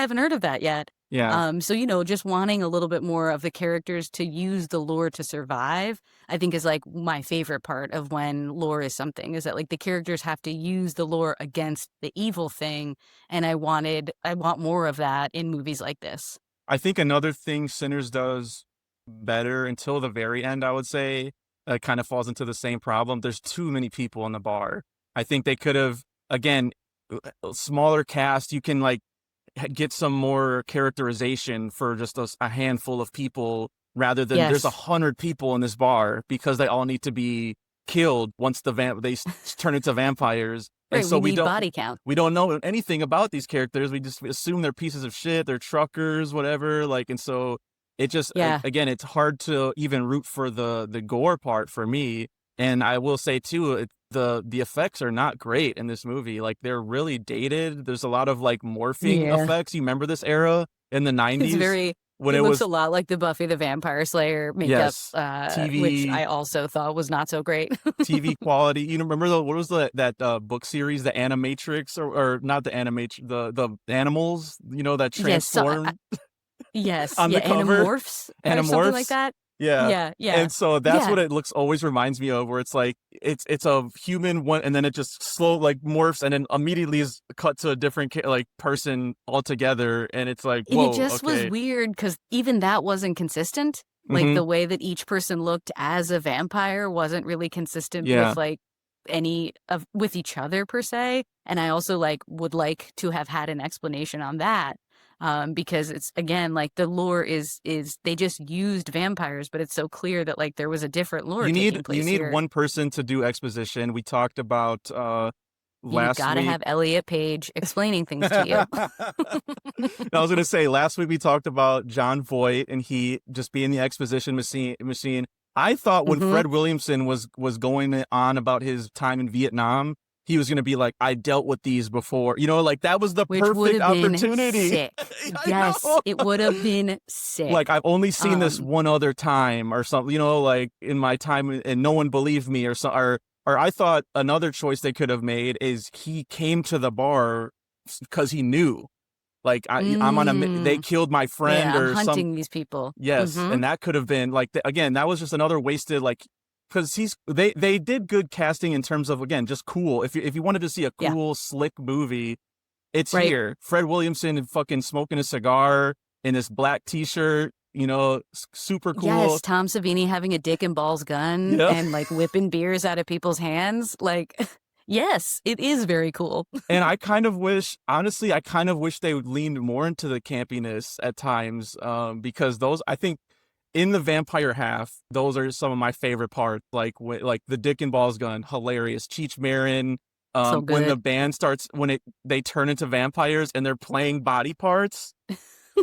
haven't heard of that yet. Yeah. So, just wanting a little bit more of the characters to use the lore to survive, I think is like my favorite part of when lore is something is that like the characters have to use the lore against the evil thing. And I want more of that in movies like this. I think another thing Sinners does better until the very end, I would say, kind of falls into the same problem. There's too many people in the bar. I think they could have, again, smaller cast. You can like get some more characterization for just a handful of people rather than there's a Yes. hundred people in this bar because they all need to be killed once turn into vampires. And Right. so We need body count. we don't know anything about these characters. We just assume they're pieces of shit, they're truckers, whatever. Like, and so it just Yeah. again, it's hard to even root for the gore part for me. And I will say too, the effects are not great in this movie. Like they're really dated. There's a lot of like morphing Yeah. effects. You remember this era in the It's 90s very when it it looks a was lot like the Buffy the Vampire Slayer makeup, yes, which TV I also thought was not so great. TV quality. Remember what was that book series, the Animatrix, or not the Animatrix, the animals, that Yes, transform yes, on yeah, the cover, Animorphs or something like Animorphs. that. Yeah. Yeah, yeah, And so that's yeah. what it looks always reminds me of, where it's like it's a human one, and then it just slow like morphs, and then immediately is cut to a different like person altogether, and it's like, And it whoa, just was okay, weird because even that wasn't consistent. Like, hmm, the way that each person looked as a vampire wasn't really consistent yeah. with, like, any of with each other per se, and I also, like, would like to have had an explanation on that, because it's again, like, the lore is they just used vampires, but it's so clear that, like, there was a different lore taking You place need here. one person to do exposition. We talked about You last gotta week. have Elliot Page explaining things to you. I was gonna say last week we talked about John Voight and he just being the exposition machine. I thought when Mhm. Fred Williamson was going on about his time in Vietnam, he was gonna be like, I dealt with these before. Like that was the Which would perfect have been opportunity. sick. I Yes, know. it would have been Like sick. I've only seen this Um, one other time or something, like in my time, and no one believed me, or so, or I thought another choice they could have made is he came to the bar because he knew, like I'm on they mm, killed my friend yeah, I'm or some. hunting these people. Yes, Mhm. and that could have been like again, that was just another wasted, like, because they did good casting in terms of, again, just cool. If you wanted to see a Yeah, cool slick movie, it's right. here. Fred Williamson and fucking smoking a cigar in this black t-shirt, super Yes, cool. Tom Savini having a dick and balls gun Yeah. and, like, whipping beers out of people's hands, like, yes, it is very cool. And I kind of wish, honestly, I kind of wish they would lean more into the campiness at times, because those, I think, in the vampire half, those are some of my favorite parts. Like like the Dick and Balls gun, hilarious. Cheech Marin, So when the good. band starts, when they turn into vampires and they're playing body parts.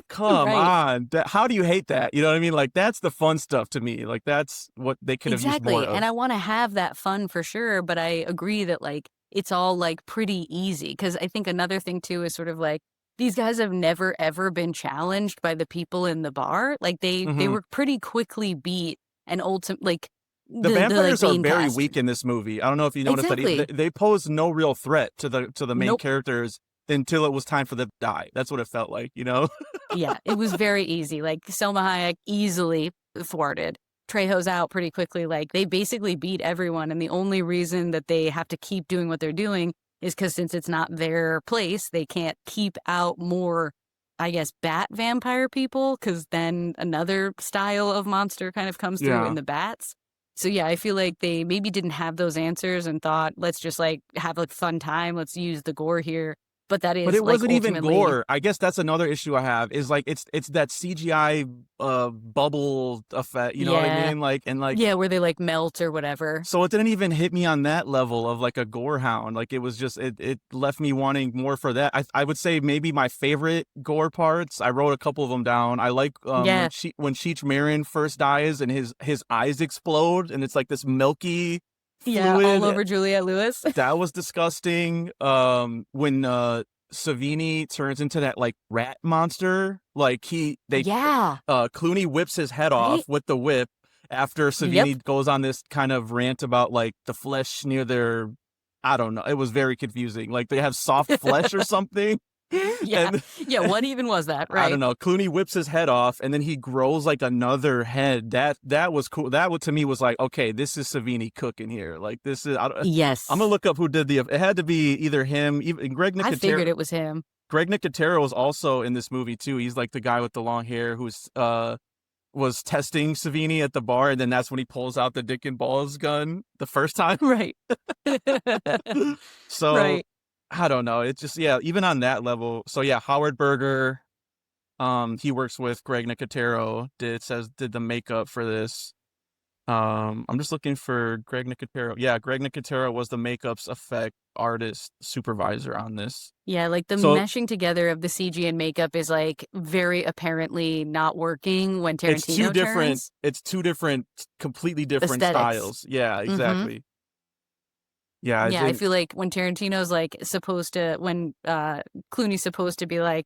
Come Right. on, how do you hate that? You know what I mean? Like that's the fun stuff to me. Like that's what they could have used more Exactly, and of. I wanna have that fun for sure, but I agree that, like, it's all, like, pretty easy. Because I think another thing too is sort of like, these guys have never ever been challenged by the people in the bar, like, they Hmm. were pretty quickly beat and like, The like, vampires are main very cast. weak in this movie. I don't know if you noticed that Exactly. they pose no real threat to the main Nope. characters until it was time for them to die. That's what it felt like, you know? Yeah, it was very easy, like, Selma Hayek easily thwarted. Trejo's out pretty quickly, like, they basically beat everyone, and the only reason that they have to keep doing what they're doing is because since it's not their place, they can't keep out more, I guess, bat vampire people. Because then another style of monster kind of comes through in Yeah. the bats. So yeah, I feel like they maybe didn't have those answers and thought, let's just like have a fun time. Let's use the gore here. But that But is it like wasn't even ultimately, gore. I guess that's another issue I have is like it's that CGI bubble effect, you know what I yeah, mean? Like and like yeah, where they like melt or whatever. so it didn't even hit me on that level of like a gore hound. Like it was just it left me wanting more for that. I would say maybe my favorite gore parts. I wrote a couple of them down. I like Yeah, when Cheech Marin first dies and his eyes explode and it's like this milky yeah, all fluid. over Juliette Lewis. That was disgusting. When Savini turns into that like rat monster, like Yeah, Clooney whips his head right. off with the whip after Yep. Savini goes on this kind of rant about like the flesh near their I don't know. It was very confusing. Like they have soft flesh or something. Yeah, And yeah. What even was that? I don't Right. know. Clooney whips his head off, and then he grows like another head. That was cool. That to me was like, okay, this is Savini cooking here. Like this is. I'm gonna Yes, look up who did the. It had to be either him, even Greg I figured Nicotero. it was him. Greg Nicotero was also in this movie too. He's like the guy with the long hair who's was testing Savini at the bar, and then that's when he pulls out the dick and balls gun the first time. Right. So Right. I don't know. It's just yeah, even on that level. So yeah, Howard Berger. He works with Greg Nicotero. Did the makeup for this. I'm just looking for Greg Nicotero. Yeah, Greg Nicotero was the makeup's effect artist supervisor on this. Yeah, like the So meshing together of the CG and makeup is like very apparently not working when Tarantino turns. it's two different, completely different Aesthetics. styles. Yeah, Mm-hmm. exactly. Yeah, I Yeah, I didn't. feel like when Tarantino's like supposed to, when Clooney's supposed to be like,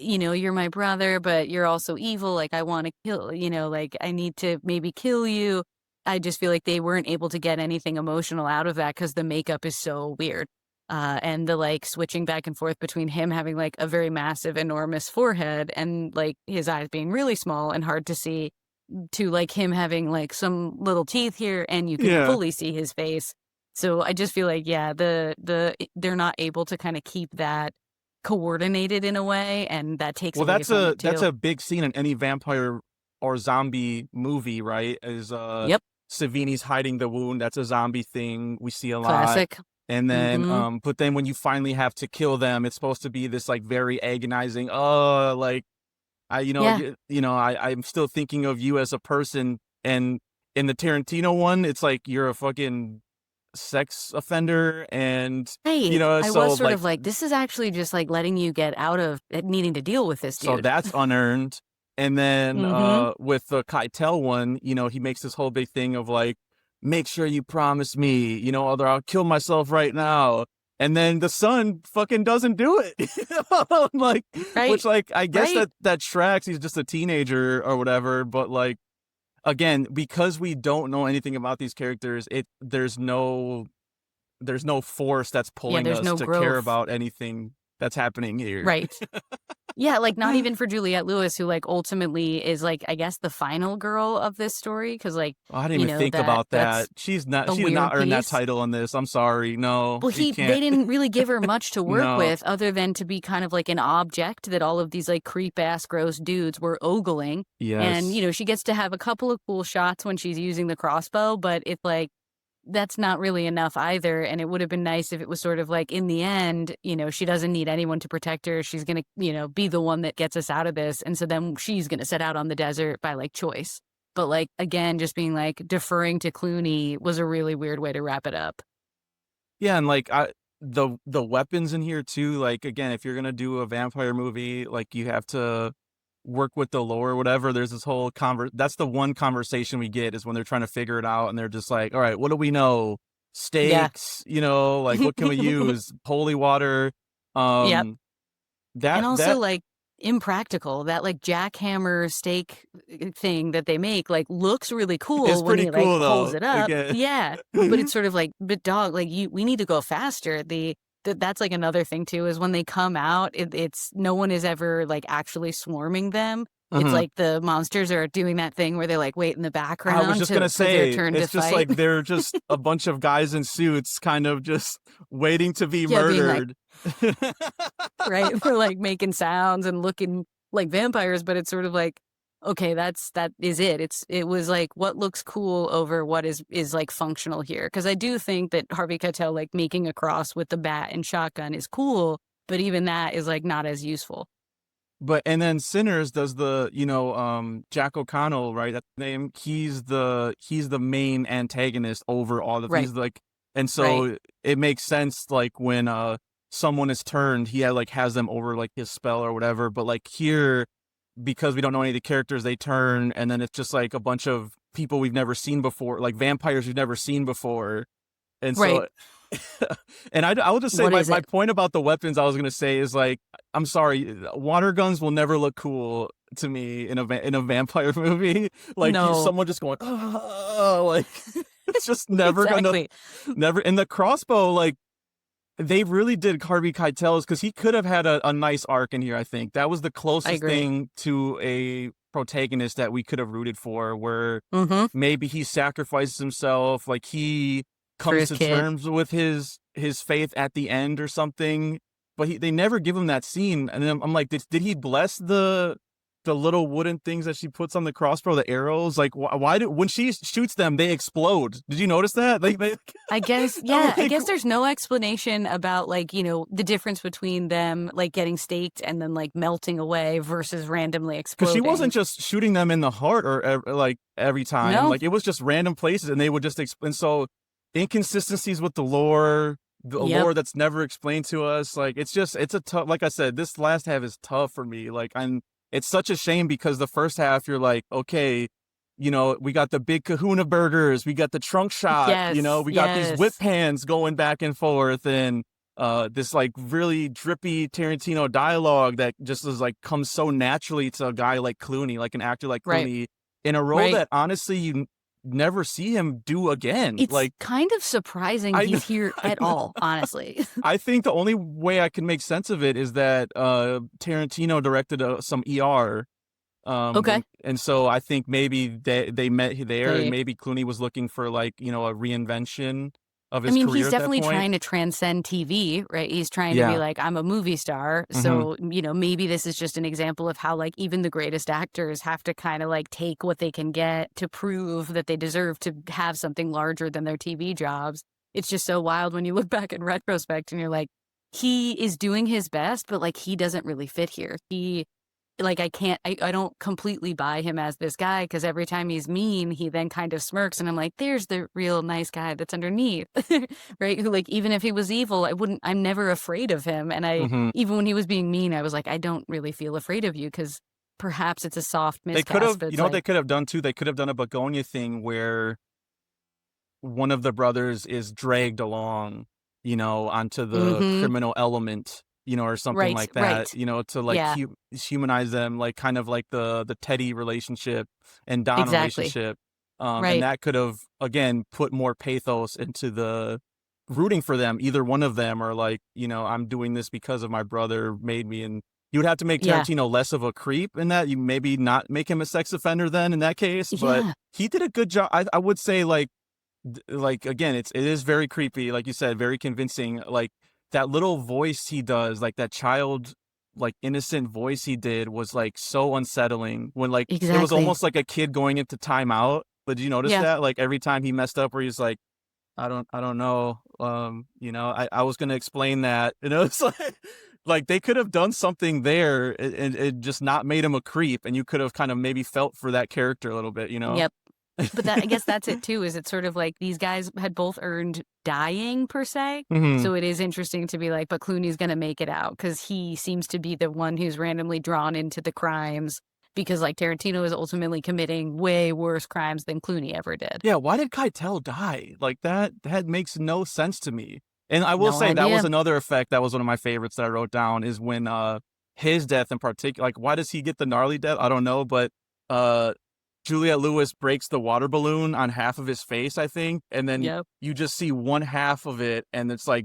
you're my brother, but you're also evil. Like, I want to kill, like, I need to maybe kill you. I just feel like they weren't able to get anything emotional out of that because the makeup is so weird. And the like switching back and forth between him having like a very massive, enormous forehead and like his eyes being really small and hard to see to like him having like some little teeth here and you can Yeah. fully see his face. So I just feel like, yeah, they're not able to kind of keep that coordinated in a way, and that takes Well, away from it that's too. a big scene in any vampire or zombie movie, right? Is Yep. Savini's hiding the wound. That's a zombie thing we see a lot. Classic. And then Mhm. but then when you finally have to kill them, it's supposed to be this like very agonizing, like I Yeah. I'm still thinking of you as a person. And in the Tarantino one, it's like you're a fucking sex offender and Right. I was so sort like of like, this is actually just like letting you get out of needing to deal with this so dude. that's unearned. And then Mhm. with the Keitel one, he makes this whole big thing of like, make sure you promise me, other I'll kill myself right now. And then the son fucking doesn't do it. Like, which Right. like I guess Right. that tracks. He's just a teenager or whatever. But like again, because we don't know anything about these characters, there's no force that's Yeah, pulling there's us no to care growth. about anything that's happening here. Right. Yeah, like, not even for Juliette Lewis, who, like, ultimately is, like, I guess the final girl of this story, because like, Oh, I didn't even think about that. that's a She did not weird earn that piece. title in this. I'm sorry. No, Well, she they can't. didn't really give her much to work No. with other than to be kind of like an object that all of these, like, creep-ass gross dudes were ogling, and, Yes. she gets to have a couple of cool shots when she's using the crossbow, but it's like, that's not really enough either, and it would have been nice if it was sort of like, in the end, she doesn't need anyone to protect her, she's gonna, be the one that gets us out of this, and so then she's gonna set out on the desert by, like, choice. But, like, again, just being, like, deferring to Clooney was a really weird way to wrap it up. Yeah, and like the weapons in here too, like again, if you're gonna do a vampire movie, like you have to work with the lore or whatever. There's this whole that's the one conversation we get is when they're trying to figure it out and they're just like, all right, what do we know? Yeah. Stakes, like what can we use? Holy water. Yep. Um And that also, that like, impractical, that, like, jackhammer stake thing that they make, like, looks really is cool when pretty he, like, cool holds though. it up. Again. Yeah, but it's sort of like, "But dog, like, we need to go faster." That's, like, another thing too, is when they come out, it's no one is ever, like, actually swarming them. It's Mhm. like the monsters are doing that thing where they, like, wait in the I was background just gonna for their say, turn to it's just fight. like they're just a bunch of guys in suits kind of just waiting to be Yeah, being like, murdered. right? For, like, making sounds and looking like vampires, but it's sort of like, okay, that is it. It was like what looks cool over what is like functional here. Because I do think that Harvey Keitel like making a cross with the bat and shotgun is cool, but even that is like not as useful. But and then Sinners does the, Jack O'Connell, right? That's the name. He's the main antagonist over all of Right, he's like, and right, so it makes sense like when someone is turned, he like has them over like his spell or whatever. But like here, because we don't know any of the characters, they turn, and then it's just like a bunch of people we've never seen before, like vampires we've never seen before. And right. so, and I will just say What is my it? point about the weapons I was gonna say is like, I'm sorry, water guns will never look cool to me in in a vampire movie. Like No, someone just going, oh, like it's just never gonna, exactly. never. And the crossbow, like they really did Harvey Keitel's because he could have had a nice arc in here. I think that was the I closest agree. thing to a protagonist that we could have rooted for, where Mhm. maybe he sacrifices himself, like he For comes his to kid. terms with his faith at the end or something. But they never give him that scene, and then I'm like, did he bless the little wooden things that she puts on the crossbow, the arrows? Like, why do when she shoots them, they explode? Did you notice that? Like, I guess I'm yeah, I like, guess there's no explanation about, like, the difference between them, like, getting staked and then, like, melting away versus randomly because she wasn't exploding. just shooting them in the heart or like every time. No. Like it was just random places, and they would just and so inconsistencies with the Yep. lore that's never explained to us. Like it's a tough. Like I said, this last half is tough for me. Like it's such a shame because the first half you're like, okay, we got the big Kahuna burgers, we got the trunk shot, Yes, we got these whip yes. hands going back and forth, and this like really drippy Tarantino dialogue that just is like comes so naturally to a guy like Clooney, like an actor like Right, Clooney, in a role right. that honestly never see him do again. It's Like kind of surprising I, he's here I at know. all, honestly. I think the only way I can make sense of it is that Tarantino directed some ER, Okay. and so I think maybe they met there, and They maybe Clooney was looking for like a reinvention of I his mean, career he's at that definitely point. trying to transcend TV, right? He's trying to be Yeah. like, I'm a movie star. Hmm. So, maybe this is just an example of how, like, even the greatest actors have to kind of like take what they can get to prove that they deserve to have something larger than their TV jobs. It's just so wild when you look back in retrospect and you're like, he is doing his best, but like, he doesn't really fit here. Like, I don't completely buy him as this guy because every time he's mean, he then kind of smirks, and I'm like, "There's the real nice guy that's underneath." Right? Who, like, even if he was evil, I'm never afraid of him, and Hmm. even when he was being mean, I was like, "I don't really feel afraid of you because perhaps it's a soft They could miscast, have, but you it's know what they like." could have done too? They could have done a Begonia thing where one of the brothers is dragged along, onto the Mhm. criminal element, or something Right, like that, right. to like Yeah, humanize them, like kind of like the Teddy relationship and Don exactly. relationship. And Right. that could have again put more pathos into the rooting for them, either one of them, or like, I'm doing this because of my brother made me. And you would have to make Yeah. Tarantino less of a creep in that. You maybe not make him a sex offender then in that case, but Yeah. he did a good job. I would say like again, it is very creepy, like you said, very convincing. Like that little voice he does, like that child, like innocent voice he did was like so unsettling when like it was Exactly. almost like a kid going into timeout. But did you notice Yeah. that? Like every time he messed up where he's like, I don't know. I was gonna explain that. It's like they could have done something there and it just not made him a creep, and you could have kind of maybe felt for that character a little bit. Yep. But that I guess that's it too, is it's sort of like these guys had both earned dying per se. Hmm. So it is interesting to be like, but Clooney's gonna make it out because he seems to be the one who's randomly drawn into the crimes because like Tarantino is ultimately committing way worse crimes than Clooney ever did. Yeah, why did Keitel die? Like that makes no sense to me. And I will No say that was idea. another effect that was one of my favorites that I wrote down is when his death in particular, like why does he get the gnarly death? I don't know, but uh Juliette Lewis breaks the water balloon on half of his face, I think, and then Yep. you just see one half of it and it's like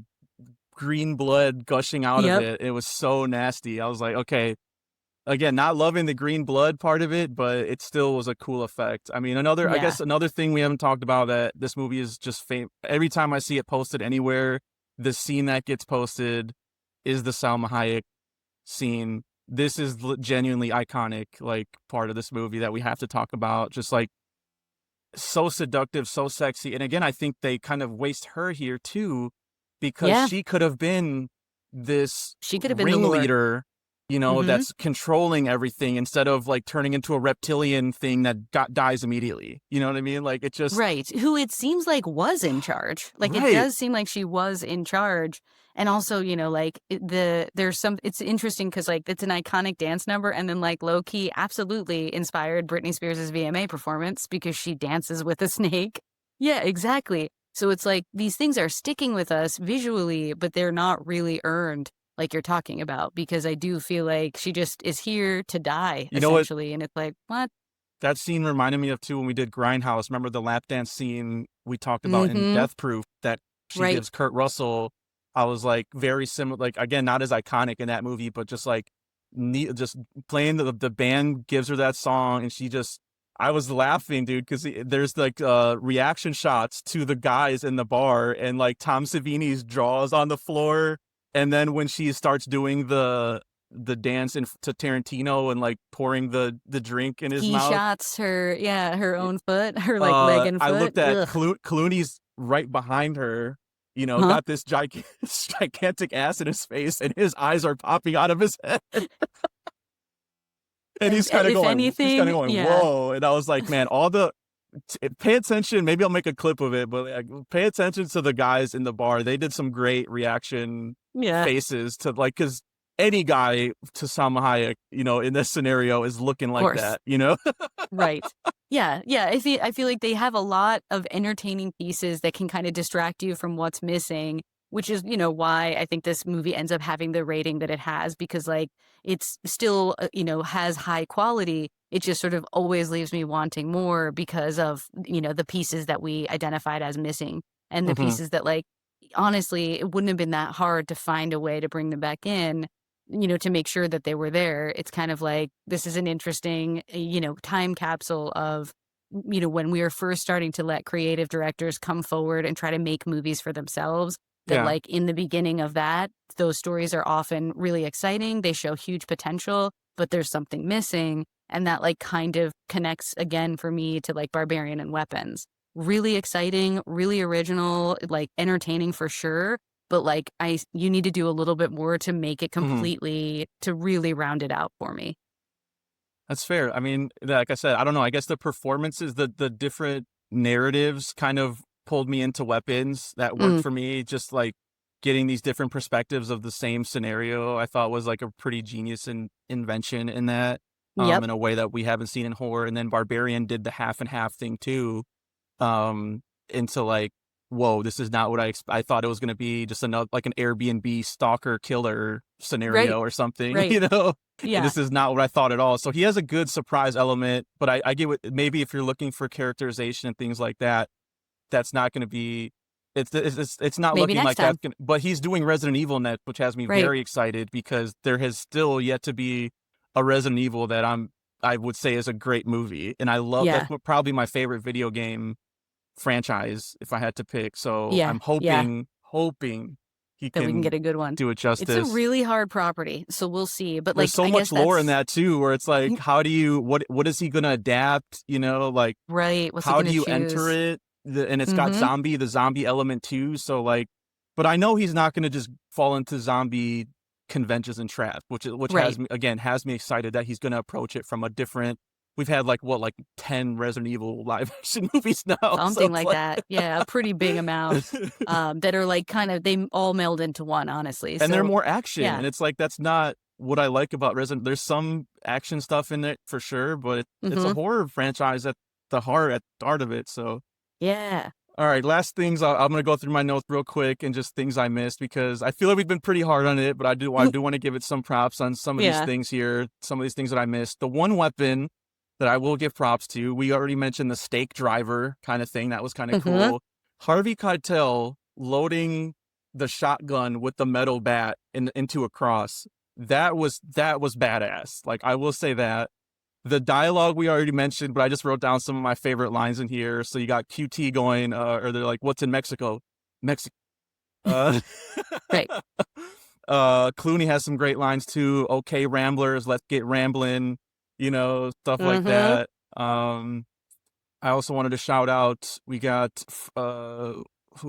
green blood gushing out of Yep. it. It was so nasty. I was like, okay, again, not loving the green blood part of it, but it still was a cool effect. I mean, I Yeah. guess another thing we haven't talked about that this movie is just every time I see it posted anywhere, the scene that gets posted is the Salma Hayek scene this is genuinely iconic, like, part of this movie that we have to talk about. Just like so seductive, so sexy. And again, I think they kind of waste her here too, because Yeah, she could have been this she could have been the lure. ringleader, Mhm. that's controlling everything instead of like turning into a reptilian thing that dies immediately. You know what I mean? Like it just Right, who it seems like was in charge. Like, it right. does seem like she was in charge, and also, like, there's some it's interesting because like, it's an iconic dance number, and then, like, low key absolutely inspired Britney Spears' VMA performance because she dances with a snake. Yeah, exactly. So it's like, these things are sticking with us visually, but they're not really earned like you're talking about, because I do feel like she just is here to die, You know what essentially, and it's like, "What?" that scene reminded me of too when we did Grindhouse. Remember the lap dance scene we talked about in Mhm. Death Proof that she Right. gives Kurt Russell? I was like very similar, like again, not as iconic in that movie, but just like just playing the band gives her that song and she just I was laughing, dude, because there's like reaction shots to the guys in the bar and like Tom Savini's jaws on the floor. And then when she starts doing the dance to Tarantino and like pouring the drink in his Ski mouth. shots, her own foot, her, like, leg and I foot. looked at Ugh. Clooney's right behind her, Huh? got this gigantic ass in his face, and his eyes are popping out of his head, and And, if he's kind of anything, going, yeah. whoa, and I was like, man, pay attention. Maybe I'll make a clip of it, but like, pay attention to the guys in the bar. They did some great reaction Yeah, faces to like because any guy to Salma Hayek, in this scenario is looking of like course. that, you know? Right. Yeah, yeah, I feel like they have a lot of entertaining pieces that can kinda distract you from what's missing, which is, why I think this movie ends up having the rating that it has, because, like, it's still, has high quality. It just sort of always leaves me wanting more because of, the pieces that we identified as missing, and the hmm pieces that, like, honestly, it wouldn't have been that hard to find a way to bring them back in, to make sure that they were there. It's kind of like, this is an interesting, time capsule of, when we were first starting to let creative directors come forward and try to make movies for themselves. That, Yeah. like, in the beginning of that, those stories are often really exciting. They show huge potential, but there's something missing. And that, like, kind of connects again for me to like Barbarian and Weapons. Really exciting, really original, like entertaining for sure, but, like, you need to do a little bit more to make it hmm completely to really round it out for me. That's fair. I mean, like I said, I don't know. I guess the performances, the different narratives kind of pulled me into Weapons that worked Mm, for me. Just like getting these different perspectives of the same scenario, I thought was like a pretty genius invention in that, yep, in a way that we haven't seen in horror. And then Barbarian did the half and half thing too, um, into like, whoa, this is not what I thought it was going to be. Just another like an Airbnb stalker killer right, scenario or something, right, And yeah, this is not what I thought at all. So he has a good surprise element, but I get what maybe if you're looking for characterization and things like that, that's not going to be. It's not maybe looking next like that's time. gonna. But he's doing Resident Evil net, which has me Right, very excited because there has still yet to be a Resident Evil that I would say is a great movie, and I love that's yeah, probably my favorite video game franchise if I had to pick. So yeah, I'm yeah, hoping he that we can can get a good one. do it It's a justice. really hard property, so we'll see, but, There's like, so I guess much lore in that's that too, where it's like, how do you what is he gonna adapt? Like right, what's he how do gonna you enter choose? it? And it's got Mhm, the zombie element too. So like, but I know he's not gonna just fall into zombie conventions and traps, which right. has me excited that he's gonna approach it from a different. We've had like what, like 10 Resident Evil live action movies now, so Something it's like like, that. Yeah, a pretty big amount, that are, like, all meld into one, honestly, and they're so, more action, yeah. and it's like that's not what I like about Resident. There's some action stuff in it for sure, but it's a Mhm. horror franchise at the heart of it. So, Yeah. all right, last things I'm gonna go through my notes real quick and just things I missed because I feel like we've been pretty hard on it, but I do want to give it some props on some of these Yeah. things here, some of these things that I missed. The one weapon that I will give props to, we already mentioned the stake driver kind of thing. That was kind of Mhm. cool. Harvey Keitel loading the shotgun with the metal bat into a cross. That was badass. Like I will say that. The dialogue we already mentioned, but I just wrote down some of my favorite lines in here. So you got QT going, or they're like, "What's in Mexico?" Mexico. Uh, Right. Clooney has some great lines too. Okay, Ramblers, let's get rambling, stuff like Mhm. that. I also wanted to shout out, we got, who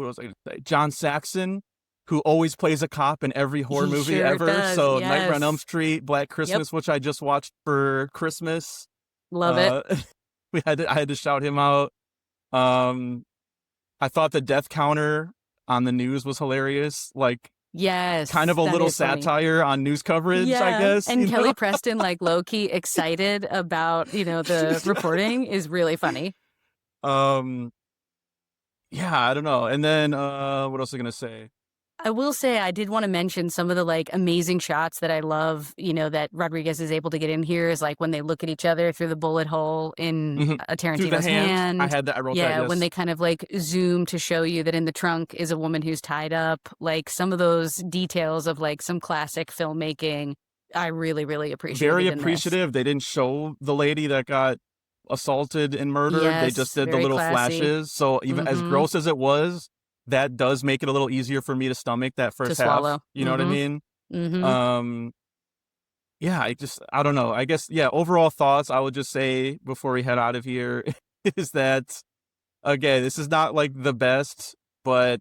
else I gonna say? John Saxon, who always plays a cop in every horror He movie sure ever. does, So Nightmare on Elm yes. Street, Black Yep, Christmas, which I just watched for Christmas. love it. Uh, I had to shout him out. Um, I thought the death counter on the news was hilarious. Like, kind of Yes, a that little is funny. satire on news coverage, I Yeah, guess, and Kelly Preston, like, low-key excited about, the reporting is really funny. Um, yeah, I don't know. And then, what else was I gonna say? I will say I did wanna mention some of the, like, amazing shots that I love, that Rodriguez is able to get in here is, like, when they look at each other through the bullet hole in, Mhm. Through the Tarantino's hand, hand. I wrote that, Yeah, when yes. they kind of, like, zoom to show you that in the trunk is a woman who's tied up, like, some of those details of, like, some classic filmmaking, I really, really Very appreciated in this. appreciative. They didn't show the lady that got assaulted and murdered. They just Yes, did the very little classy. flashes. So even as Mhm. gross as it was, that does make it a little easier for me to stomach that To first half. swallow. You know what I Mhm. mean? Mhm. Um, yeah, I don't know. I guess, yeah, overall thoughts, I would just say before we head out of here is that, again, this is not like the best, but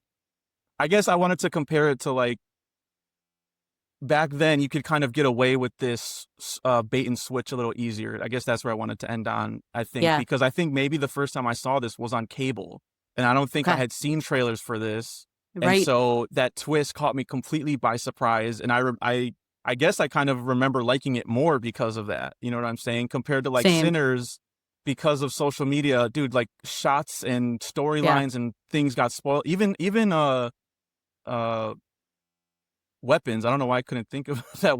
I guess I wanted to compare it to like back then you could kind of get away with this bait and switch a little easier. I guess that's where I wanted to end on, I think, Yeah. because I think maybe the first time I saw this was on cable, and I don't think I Okay. had seen trailers for this, and Right. so that twist caught me completely by surprise, and I guess I kind of remember liking it more because of that. You know what I'm saying? Compared to like Same. Sinners, because of social media, dude, like shots and Yeah. storylines and things got spoiled. Even uh Weapons, I don't know why I couldn't think of that.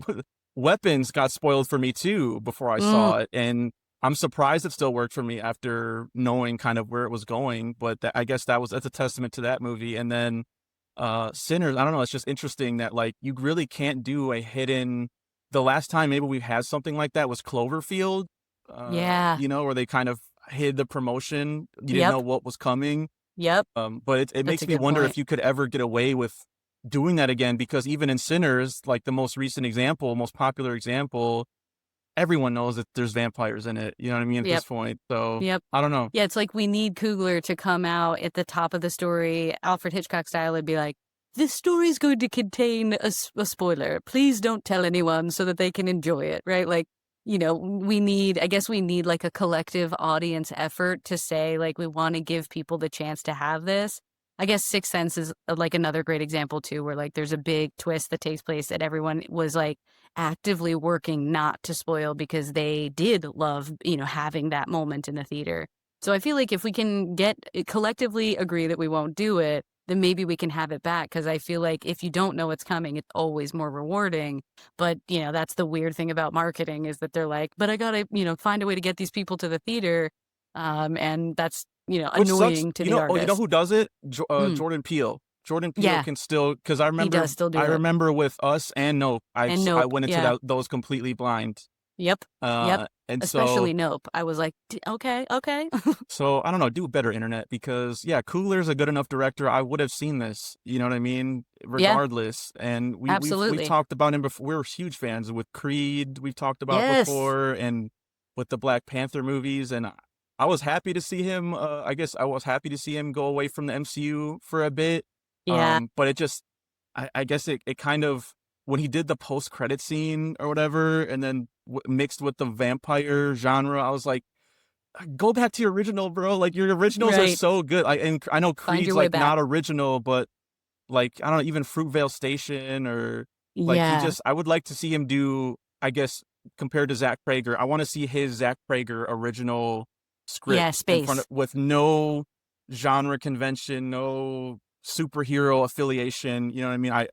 Weapons got spoiled for me too before I Mm. saw it, and I'm surprised it still worked for me after knowing kind of where it was going, but I guess that's a testament to that movie, and then, Sinners, I don't know, it's just interesting that, like, you really can't do a hidden the last time maybe we had something like that was Cloverfield, Yeah. where they kind of hid the promotion, you didn't know Yep. what was coming. Yep. But it That's makes a me good wonder point. if you could ever get away with doing that again, because even in Sinners, like the most recent example, most popular example, everyone knows that there's vampires in it, you know what I mean, at this Yep. point, so, Yep. I don't know. Yeah, it's like we need Coogler to come out at the top of the story, Alfred Hitchcock style, and be like, "This story is going to contain a spoiler. Please don't tell anyone so that they can enjoy it," right? Like, I guess we need like a collective audience effort to say, like, we want to give people the chance to have this. I guess Sixth Sense is like another great example too, where like there's a big twist that takes place that everyone was like actively working not to spoil because they did love, having that moment in the theater. So I feel like if we can collectively agree that we won't do it, then maybe we can have it back. Cause I feel like if you don't know what's coming, it's always more rewarding. But, that's the weird thing about marketing is that they're like, but I gotta, find a way to get these people to the theater. And that's, Which sucks, annoying to the you know artist. who does it? Mm, Jordan Peele. Jordan Peele yeah, can still, because he does still I do it. remember with Us and Nope, And I Nope. went into Yeah. those completely blind, Yep. Yep. and so Especially Nope. I was like, Okay, okay. So, I don't know, do better internet because, yeah, Coogler's a good enough director, I would have seen this, you know what I mean? Yeah, Regardless, and we've absolutely. talked about him before, we're huge fans with Creed, we've talked about Yes. before, and with the Black Panther movies, and I was happy to see him, I guess I was happy to see him go away from the MCU for a bit, Yeah. but it just I guess it kind of when he did the post-credit scene or whatever, and then mixed with the vampire genre, I was like, go back to your original, bro. Like your originals are Right. so good. And I know Find Creed's your way like back. not original, but like I don't know, even Fruitvale Station or like Yeah. I would like to see him do. I guess compared to Zach Prager, I want to see his Zach Prager original Yeah, script in front of space. with no genre convention, no superhero affiliation. You know what I mean? I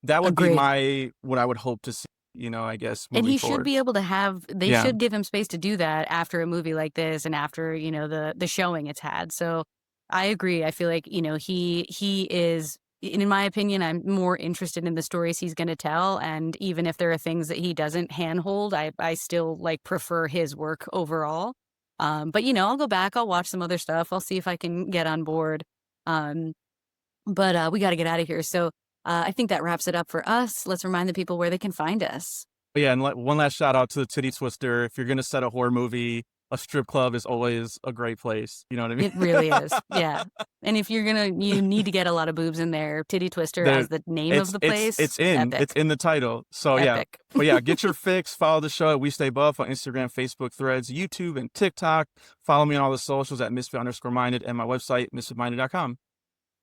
that would be Agreed. my what I would hope to see. I guess And moving he should forward. be able to they Yeah. should give him space to do that after a movie like this and after, the showing it's had. So I agree. I feel like, he is in my opinion, I'm more interested in the stories he's gonna tell. And even if there are things that he doesn't handhold, I still like prefer his work overall. But I'll go back, I'll watch some other stuff. I'll see if I can get on board. Um, but we gotta get out of here. So I think that wraps it up for us. Let's remind the people where they can find us. But yeah, and one last shout out to the Titty Twister. If you're gonna set a horror movie, a strip club is always a great place. You know what I mean? It really is. Yeah. And if you need to get a lot of boobs in there, Titty Twister There as the name of it's the it's place, it's in it's epic, in the title. So yeah. epic. But yeah, get your fix. Follow the show at We Stay Buff on Instagram, Facebook, Threads, YouTube, and TikTok. Follow me on all the socials at misfit_minded and my website, misfitminded.com.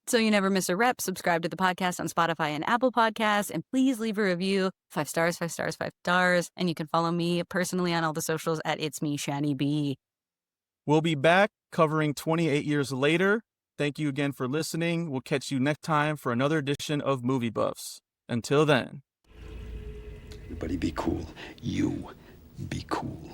So you never miss a rep, subscribe to the podcast on Spotify and Apple Podcasts, and please leave a review. 5 stars, 5 stars, 5 stars. And you can follow me personally on all the socials at It's Me, Shani B. We'll be back covering 28 years later. Thank you again for listening. We'll catch you next time for another edition of Movie Buffs. Until then. Everybody be cool. You be cool.